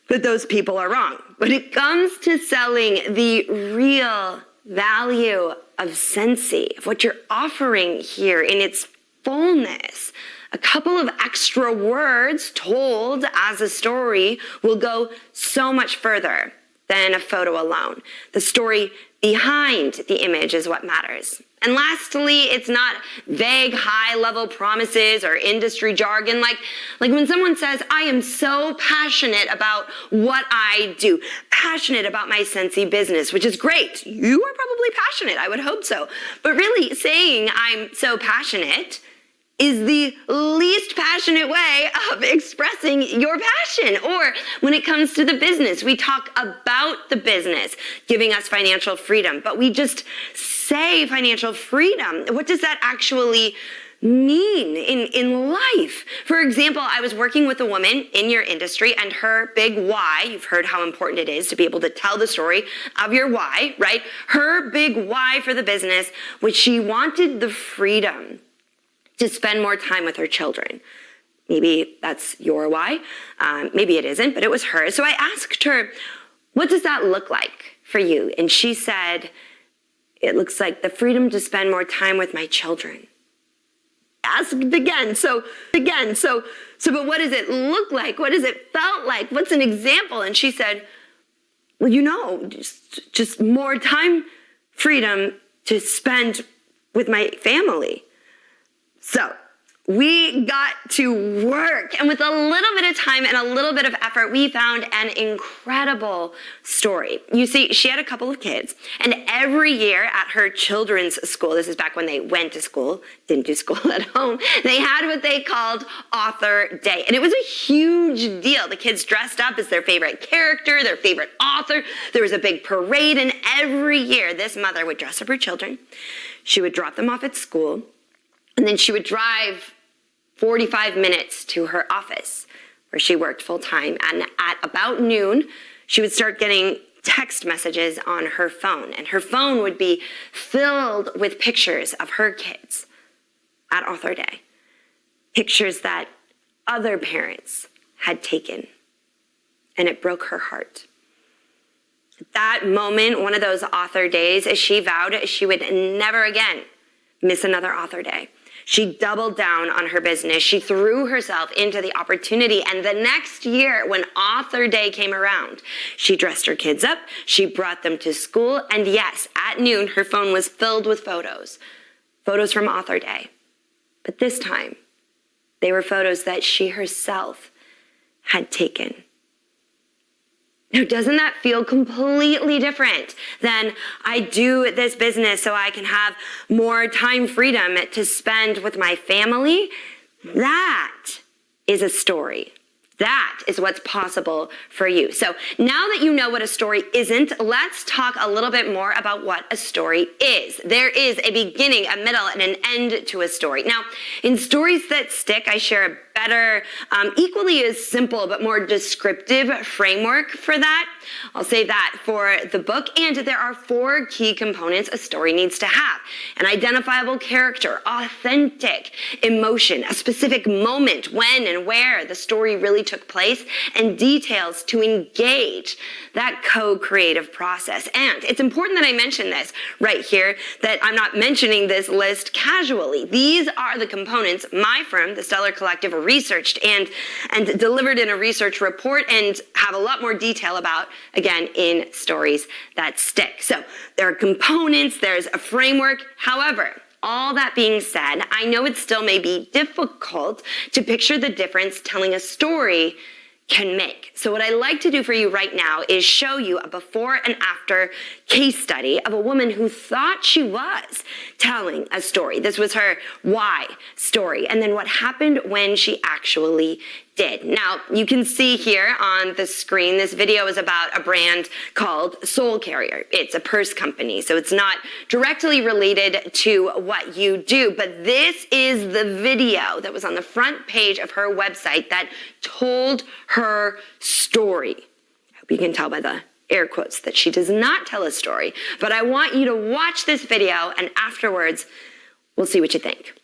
but those people are wrong. When it comes to selling the real value of Scentsy, of what you're offering here in its fullness, a couple of extra words told as a story will go so much further than a photo alone. The story behind the image is what matters. And lastly, it's not vague high-level promises or industry jargon like when someone says, I am so passionate about what I do, passionate about my Scentsy business, which is great. You are probably passionate, I would hope so. But really saying I'm so passionate is the least passionate way of expressing your passion. Or when it comes to the business, we talk about the business giving us financial freedom, but we just say financial freedom. What does that actually mean in life. For example, I was working with a woman in your industry, and her big why, you've heard how important it is to be able to tell the story of your why, right? Her big why for the business was she wanted the freedom to spend more time with her children. Maybe that's your why. Maybe it isn't, but it was hers. So I asked her, what does that look like for you? And she said, it looks like the freedom to spend more time with my children. Asked again. But what does it look like? What does it felt like? What's an example? And she said, well, just more time, freedom to spend with my family. So we got to work, and with a little bit of time and a little bit of effort, we found an incredible story. You see, she had a couple of kids, and every year at her children's school, this is back when they went to school, didn't do school at home, they had what they called Author Day, and it was a huge deal. The kids dressed up as their favorite character, their favorite author. There was a big parade, and every year this mother would dress up her children. She would drop them off at school, and then she would drive 45 minutes to her office where she worked full time. And at about noon, she would start getting text messages on her phone. And her phone would be filled with pictures of her kids at Author Day. Pictures that other parents had taken. And it broke her heart. At that moment, one of those Author Days, as she vowed she would never again miss another Author Day. She doubled down on her business. She threw herself into the opportunity. And the next year, when Author Day came around, she dressed her kids up. She brought them to school. And yes, at noon, her phone was filled with photos from Author Day. But this time, they were photos that she herself had taken. Now, doesn't that feel completely different than I do this business so I can have more time freedom to spend with my family? That is a story. That is what's possible for you. So now that you know what a story isn't, let's talk a little bit more about what a story is. There is a beginning, a middle, and an end to a story. Now, in Stories That Stick, I share a better, equally as simple but more descriptive framework for that. I'll save that for the book. And there are 4 key components a story needs to have: an identifiable character, authentic emotion, a specific moment when and where the story really took place, and details to engage that co-creative process. And it's important that I mention this right here, that I'm not mentioning this list casually. These are the components my firm, the Stellar Collective, researched and delivered in a research report and have a lot more detail about, again, in Stories That Stick. So there are components, there's a framework. However, all that being said, I know it still may be difficult to picture the difference telling a story can make. So what I like to do for you right now is show you a before and after case study of a woman who thought she was telling a story. This was her why story, and then what happened when she actually did. Now, you can see here on the screen, this video is about a brand called Soul Carrier. It's a purse company, so it's not directly related to what you do, but this is the video that was on the front page of her website that told her story. I hope you can tell by the air quotes that she does not tell a story, but I want you to watch this video, and afterwards, we'll see what you think.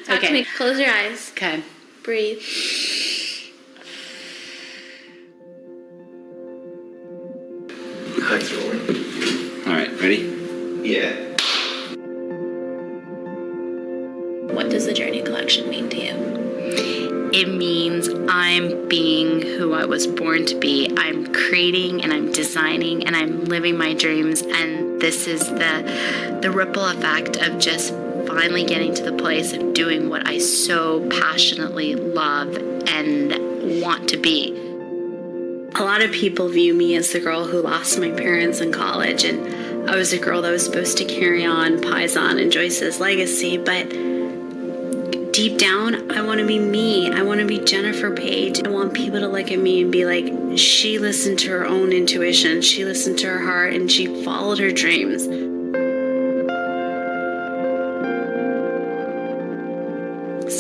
Talk to me. Close your eyes. Okay. Breathe. All right, ready? Yeah. What does the Journey Collection mean to you? It means I'm being who I was born to be. I'm creating and I'm designing and I'm living my dreams. And this is the ripple effect of just finally getting to the place of doing what I so passionately love and want to be. A lot of people view me as the girl who lost my parents in college, and I was a girl that was supposed to carry on Paisan and Joyce's legacy, but deep down, I want to be me. I want to be Jennifer Page. I want people to look at me and be like, she listened to her own intuition, she listened to her heart, and she followed her dreams.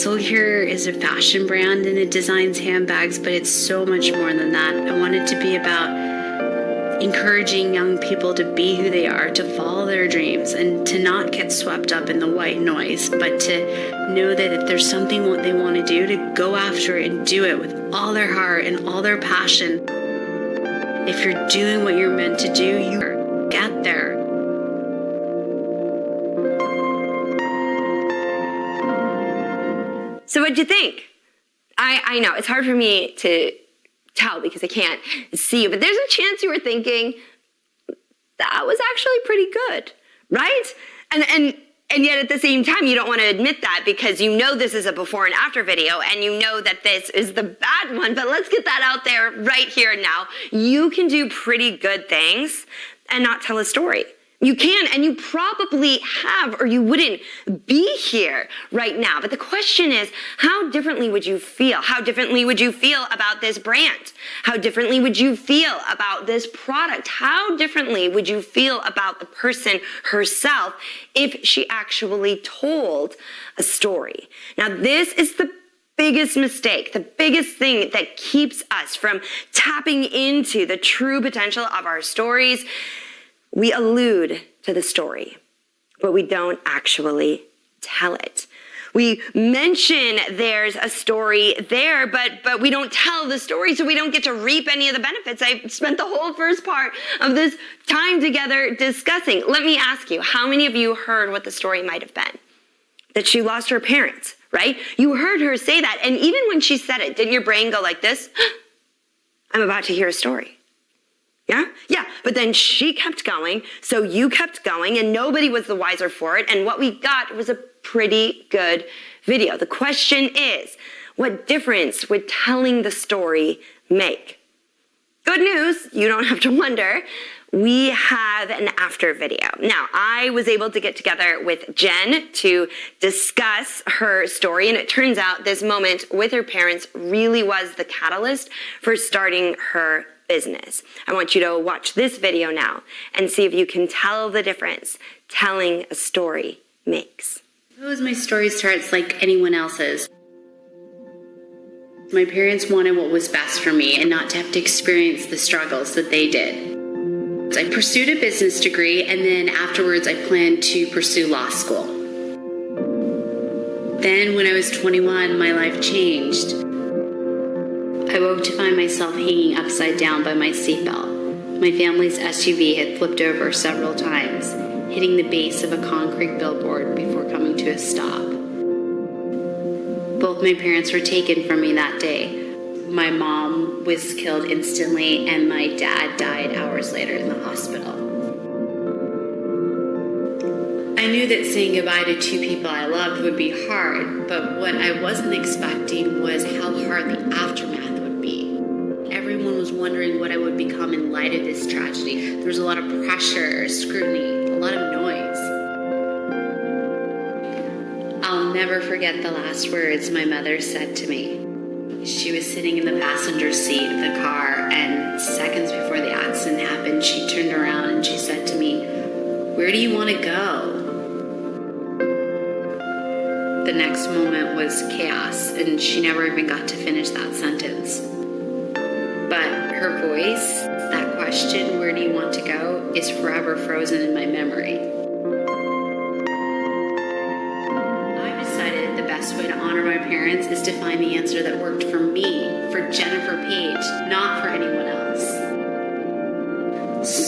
Soul Care is a fashion brand and it designs handbags, but it's so much more than that. I want it to be about encouraging young people to be who they are, to follow their dreams, and to not get swept up in the white noise, but to know that if there's something what they want to do, to go after it and do it with all their heart and all their passion. If you're doing what you're meant to do, you get there. So what'd you think? I know, it's hard for me to tell because I can't see you, but there's a chance you were thinking, that was actually pretty good, right? And yet at the same time, you don't want to admit that because you know this is a before and after video and you know that this is the bad one, but let's get that out there right here and now. You can do pretty good things and not tell a story. You can, and you probably have, or you wouldn't be here right now. But the question is, how differently would you feel? How differently would you feel about this brand? How differently would you feel about this product? How differently would you feel about the person herself if she actually told a story? Now, this is the biggest mistake, the biggest thing that keeps us from tapping into the true potential of our stories. We allude to the story, but we don't actually tell it. We mention there's a story there, but we don't tell the story, so we don't get to reap any of the benefits. I spent the whole first part of this time together discussing. Let me ask you, how many of you heard what the story might have been? That she lost her parents, right? You heard her say that, and even when she said it, didn't your brain go like this? I'm about to hear a story. Yeah, but then she kept going, so you kept going, and nobody was the wiser for it, and what we got was a pretty good video. The question is, what difference would telling the story make? Good news, you don't have to wonder. We have an after video. Now, I was able to get together with Jen to discuss her story, and it turns out this moment with her parents really was the catalyst for starting her business. I want you to watch this video now and see if you can tell the difference telling a story makes. Suppose my story starts like anyone else's. My parents wanted what was best for me and not to have to experience the struggles that they did. I pursued a business degree, and then afterwards I planned to pursue law school. Then when I was 21, my life changed. I woke to find myself hanging upside down by my seatbelt. My family's SUV had flipped over several times, hitting the base of a concrete billboard before coming to a stop. Both my parents were taken from me that day. My mom was killed instantly, and my dad died hours later in the hospital. I knew that saying goodbye to two people I loved would be hard, but what I wasn't expecting was how hard the aftermath would be. Everyone was wondering what I would become in light of this tragedy. There was a lot of pressure, scrutiny, a lot of noise. I'll never forget the last words my mother said to me. She was sitting in the passenger seat of the car, and seconds before the accident happened, she turned around and she said to me, "Where do you want to go?" The next moment was chaos, and she never even got to finish that sentence. But her voice, that question, "Where do you want to go?" is forever frozen in my memory. I decided the best way to honor my parents is to find the answer that worked for me, for Jennifer Page, not for anyone else.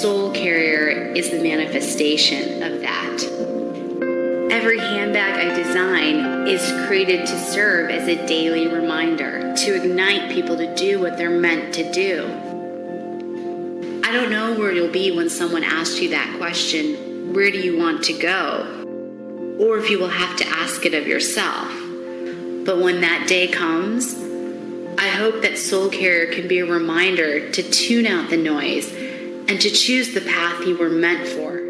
Soul Carrier is the manifestation of that. Every handbag I design is created to serve as a daily reminder, to ignite people to do what they're meant to do. I don't know where you'll be when someone asks you that question, "Where do you want to go?" Or if you will have to ask it of yourself. But when that day comes, I hope that Soul Carrier can be a reminder to tune out the noise and to choose the path you were meant for.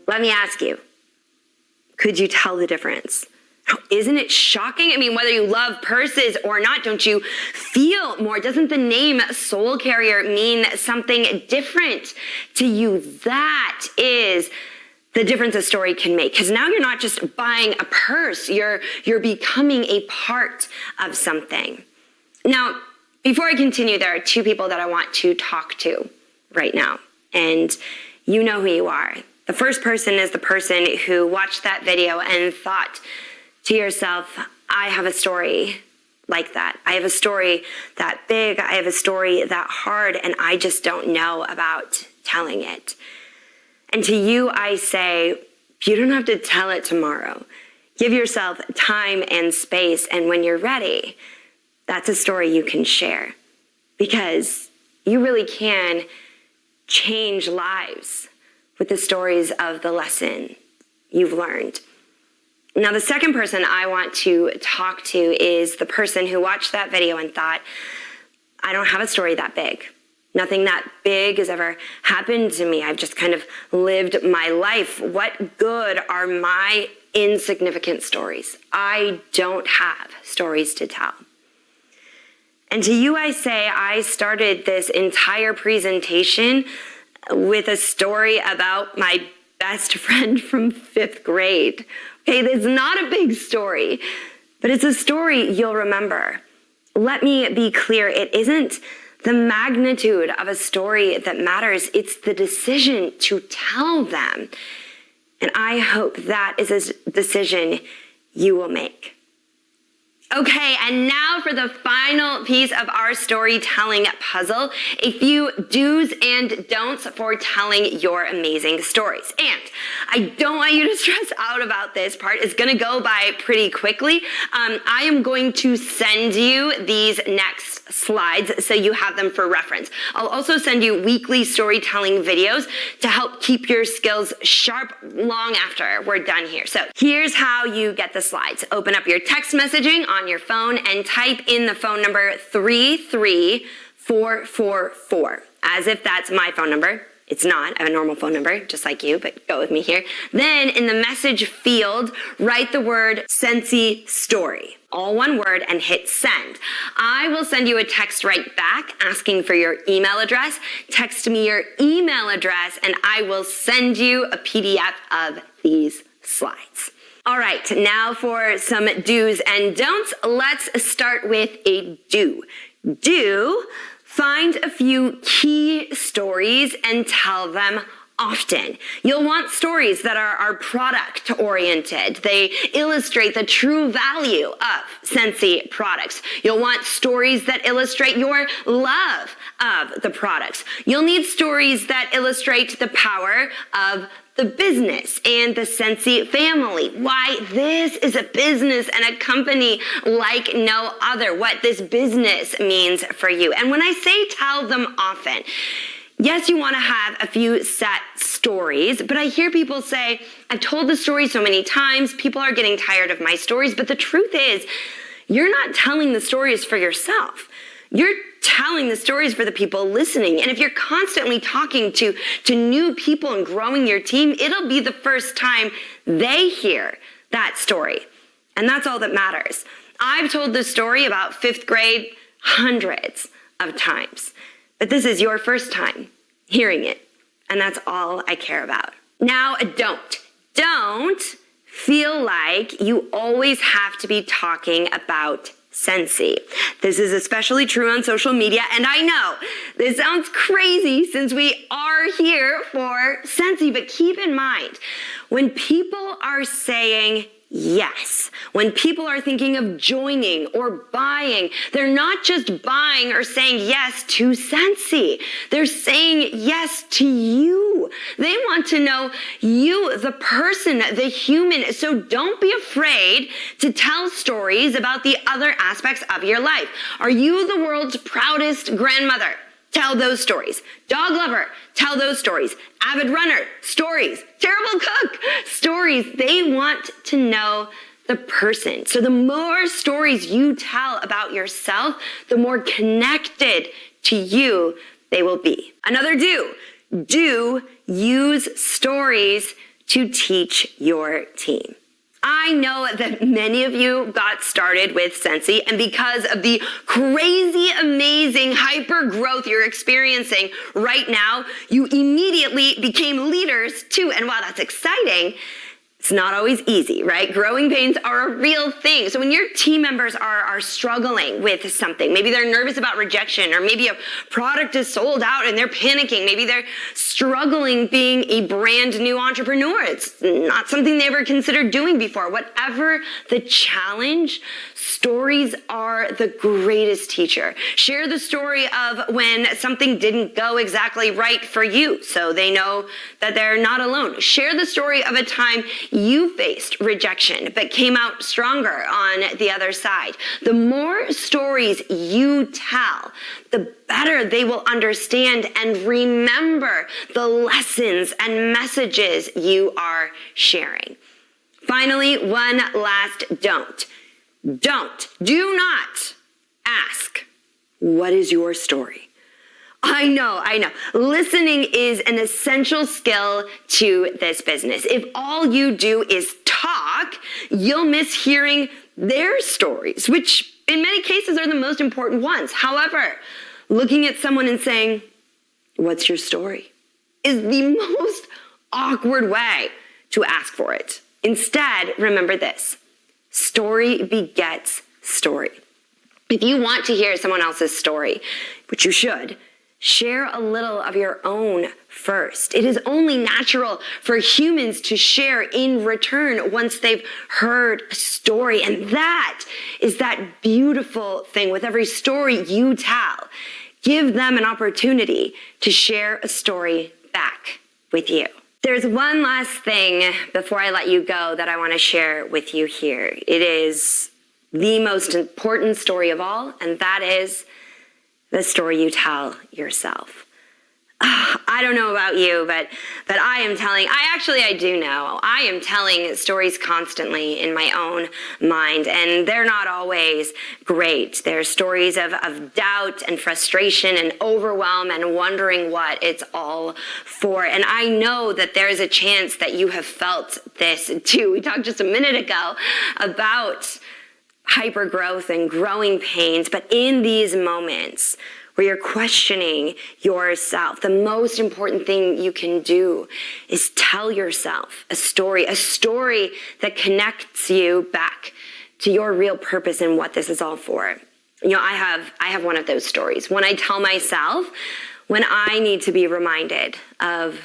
Let me ask you, could you tell the difference? Isn't it shocking? I mean, whether you love purses or not, don't you feel more? Doesn't the name Soul Carrier mean something different to you? That is the difference a story can make. Because now you're not just buying a purse, you're becoming a part of something. Now, before I continue, there are two people that I want to talk to right now. And you know who you are. The first person is the person who watched that video and thought to yourself, I have a story like that. I have a story that big. I have a story that hard, and I just don't know about telling it. And to you, I say, you don't have to tell it tomorrow. Give yourself time and space, and when you're ready, that's a story you can share, because you really can change lives with the stories of the lesson you've learned. Now, the second person I want to talk to is the person who watched that video and thought, I don't have a story that big. Nothing that big has ever happened to me. I've just kind of lived my life. What good are my insignificant stories? I don't have stories to tell. And to you, I say, I started this entire presentation with a story about my best friend from 5th grade. Okay, it's not a big story, but it's a story you'll remember. Let me be clear, it isn't the magnitude of a story that matters, it's the decision to tell them. And I hope that is a decision you will make. Okay, and now for the final piece of our storytelling puzzle, a few do's and don'ts for telling your amazing stories. And I don't want you to stress out about this part. It's gonna go by pretty quickly. I am going to send you these next slides so you have them for reference. I'll also send you weekly storytelling videos to help keep your skills sharp long after we're done here. So here's how you get the slides. Open up your text messaging on your phone and type in the phone number 33444, as if that's my phone number. It's not. I have a normal phone number, just like you, but go with me here. Then in the message field, write the word Scentsy Story, all one word, and hit send. I will send you a text right back asking for your email address. Text me your email address, and I will send you a PDF of these slides. All right, now for some do's and don'ts. Let's start with a do. Do. Find a few key stories and tell them often. You'll want stories that are product oriented. They illustrate the true value of Scentsy products. You'll want stories that illustrate your love of the products. You'll need stories that illustrate the power of the business and the Scentsy family. Why this is a business and a company like no other. What this business means for you. And when I say tell them often, yes, you want to have a few set stories, but I hear people say, I've told the story so many times, people are getting tired of my stories. But the truth is, you're not telling the stories for yourself. You're telling the stories for the people listening. And if you're constantly talking to new people and growing your team, it'll be the first time they hear that story. And that's all that matters. I've told this story about 5th grade hundreds of times, but this is your first time hearing it. And that's all I care about. Now, a don't. Don't feel like you always have to be talking about Scentsy. This is especially true on social media, and I know this sounds crazy since we are here for Scentsy, but keep in mind, when people are saying yes, when people are thinking of joining or buying, they're not just buying or saying yes to Scentsy. They're saying yes to you. They want to know you, the person, the human. So don't be afraid to tell stories about the other aspects of your life. Are you the world's proudest grandmother? Tell those stories. Dog lover, tell those stories. Avid runner, stories. Terrible cook, stories. They want to know the person. So the more stories you tell about yourself, the more connected to you they will be. Another do. Do use stories to teach your team. I know that many of you got started with Scentsy, and because of the crazy, amazing hyper growth you're experiencing right now, you immediately became leaders too. And while that's exciting, it's not always easy, right? Growing pains are a real thing. So when your team members are struggling with something, maybe they're nervous about rejection, or maybe a product is sold out and they're panicking, maybe they're struggling being a brand new entrepreneur. It's not something they ever considered doing before. Whatever the challenge, stories are the greatest teacher. Share the story of when something didn't go exactly right for you, so they know that they're not alone. Share the story of a time you faced rejection but came out stronger on the other side. The more stories you tell, the better they will understand and remember the lessons and messages you are sharing. Finally, one last don't. Do not ask, what is your story? I know. Listening is an essential skill to this business. If all you do is talk, you'll miss hearing their stories, which in many cases are the most important ones. However, looking at someone and saying, what's your story, is the most awkward way to ask for it. Instead, remember this: story begets story. If you want to hear someone else's story, which you should, share a little of your own first. It is only natural for humans to share in return once they've heard a story. And that is that beautiful thing with every story you tell. Give them an opportunity to share a story back with you. There's one last thing before I let you go that I want to share with you here. It is the most important story of all, and that is the story you tell yourself. I don't know about you, but I am telling stories constantly in my own mind, and they're not always great. They're stories of doubt and frustration and overwhelm and wondering what it's all for. And I know that there is a chance that you have felt this too. We talked just a minute ago about hypergrowth and growing pains, but in these moments where you're questioning yourself, the most important thing you can do is tell yourself a story that connects you back to your real purpose and what this is all for. You know, I have one of those stories. When I tell myself, when I need to be reminded of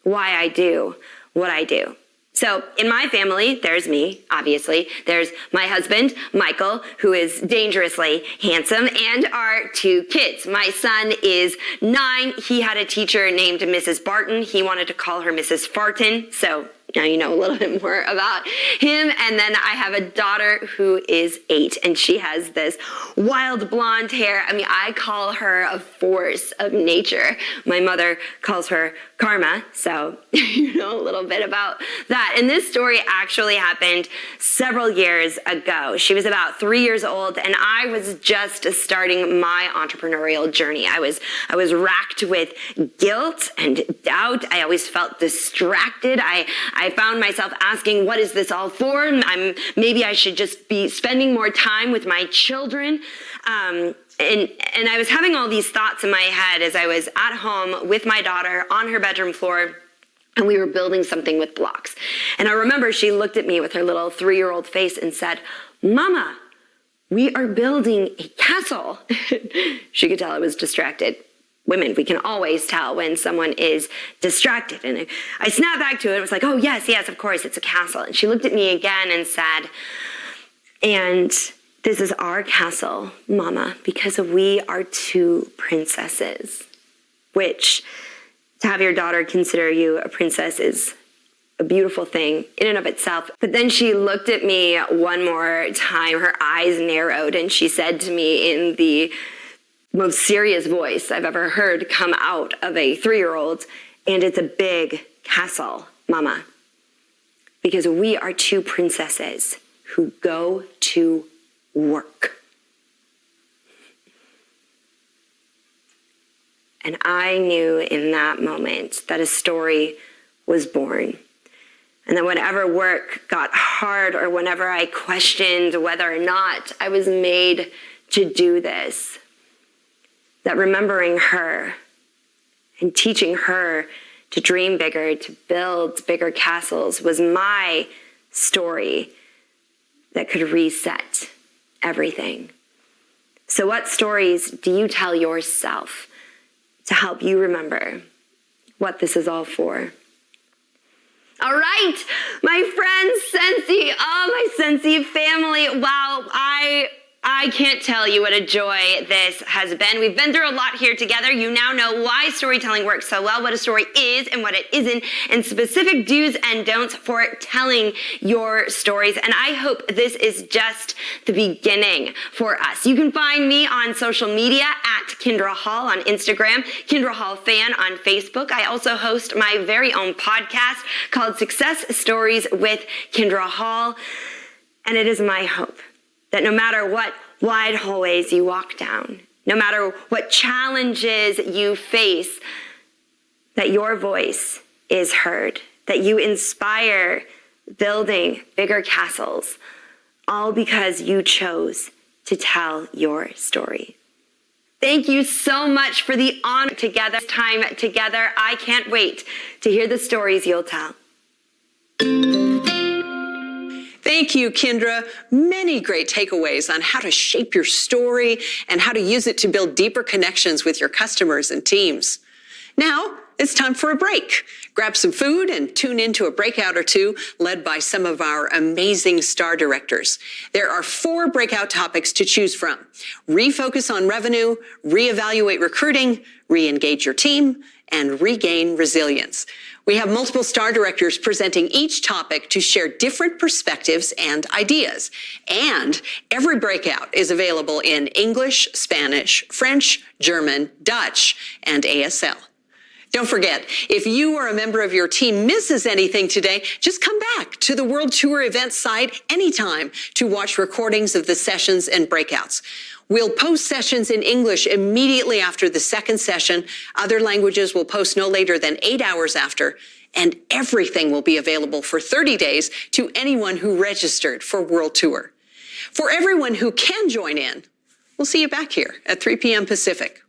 why I do what I do. So in my family, there's me, obviously. There's my husband, Michael, who is dangerously handsome, and our 2 kids. My son is 9. He had a teacher named Mrs. Barton. He wanted to call her Mrs. Farton. So now you know a little bit more about him. And then I have a daughter who is 8, and she has this wild blonde hair. I mean, I call her a force of nature. My mother calls her Karma. So you know a little bit about that. And this story actually happened several years ago. She was about 3 years old, and I was just starting my entrepreneurial journey. I was racked with guilt and doubt. I always felt distracted. I found myself asking, what is this all for? Maybe I should just be spending more time with my children. And I was having all these thoughts in my head as I was at home with my daughter on her bedroom floor, and we were building something with blocks. And I remember she looked at me with her little 3-year-old face and said, "Mama, we are building a castle." She could tell I was distracted. Women, we can always tell when someone is distracted. And I snapped back to it. It was like, oh, yes, of course, it's a castle. And she looked at me again and said, "And this is our castle, Mama, because we are 2 princesses," which, to have your daughter consider you a princess is a beautiful thing in and of itself. But then she looked at me one more time, her eyes narrowed, and she said to me in the most serious voice I've ever heard come out of a 3-year-old, "And it's a big castle, Mama, because we are 2 princesses who go to work." And I knew in that moment that a story was born. And then whenever work got hard or whenever I questioned whether or not I was made to do this, that remembering her and teaching her to dream bigger, to build bigger castles was my story that could reset everything. So what stories do you tell yourself to help you remember what this is all for? All right, my friends, Scentsy, my Scentsy family. Wow, I can't tell you what a joy this has been. We've been through a lot here together. You now know why storytelling works so well, what a story is and what it isn't, and specific do's and don'ts for telling your stories. And I hope this is just the beginning for us. You can find me on social media at Kendra Hall on Instagram, Kendra Hall Fan on Facebook. I also host my very own podcast called Success Stories with Kendra Hall. And it is my hope that no matter what wide hallways you walk down, no matter what challenges you face, that your voice is heard, that you inspire building bigger castles, all because you chose to tell your story. Thank you so much for the honor together, time together. I can't wait to hear the stories you'll tell. Thank you, Kendra. Many great takeaways on how to shape your story and how to use it to build deeper connections with your customers and teams. Now, it's time for a break. Grab some food and tune into a breakout or two led by some of our amazing star directors. There are 4 breakout topics to choose from: refocus on revenue, reevaluate recruiting, re-engage your team, and regain resilience. We have multiple star directors presenting each topic to share different perspectives and ideas. And every breakout is available in English, Spanish, French, German, Dutch, and ASL. Don't forget, if you or a member of your team misses anything today, just come back to the World Tour event site anytime to watch recordings of the sessions and breakouts. We'll post sessions in English immediately after the second session. Other languages will post no later than 8 hours after. And everything will be available for 30 days to anyone who registered for World Tour. For everyone who can join in, we'll see you back here at 3 p.m. Pacific.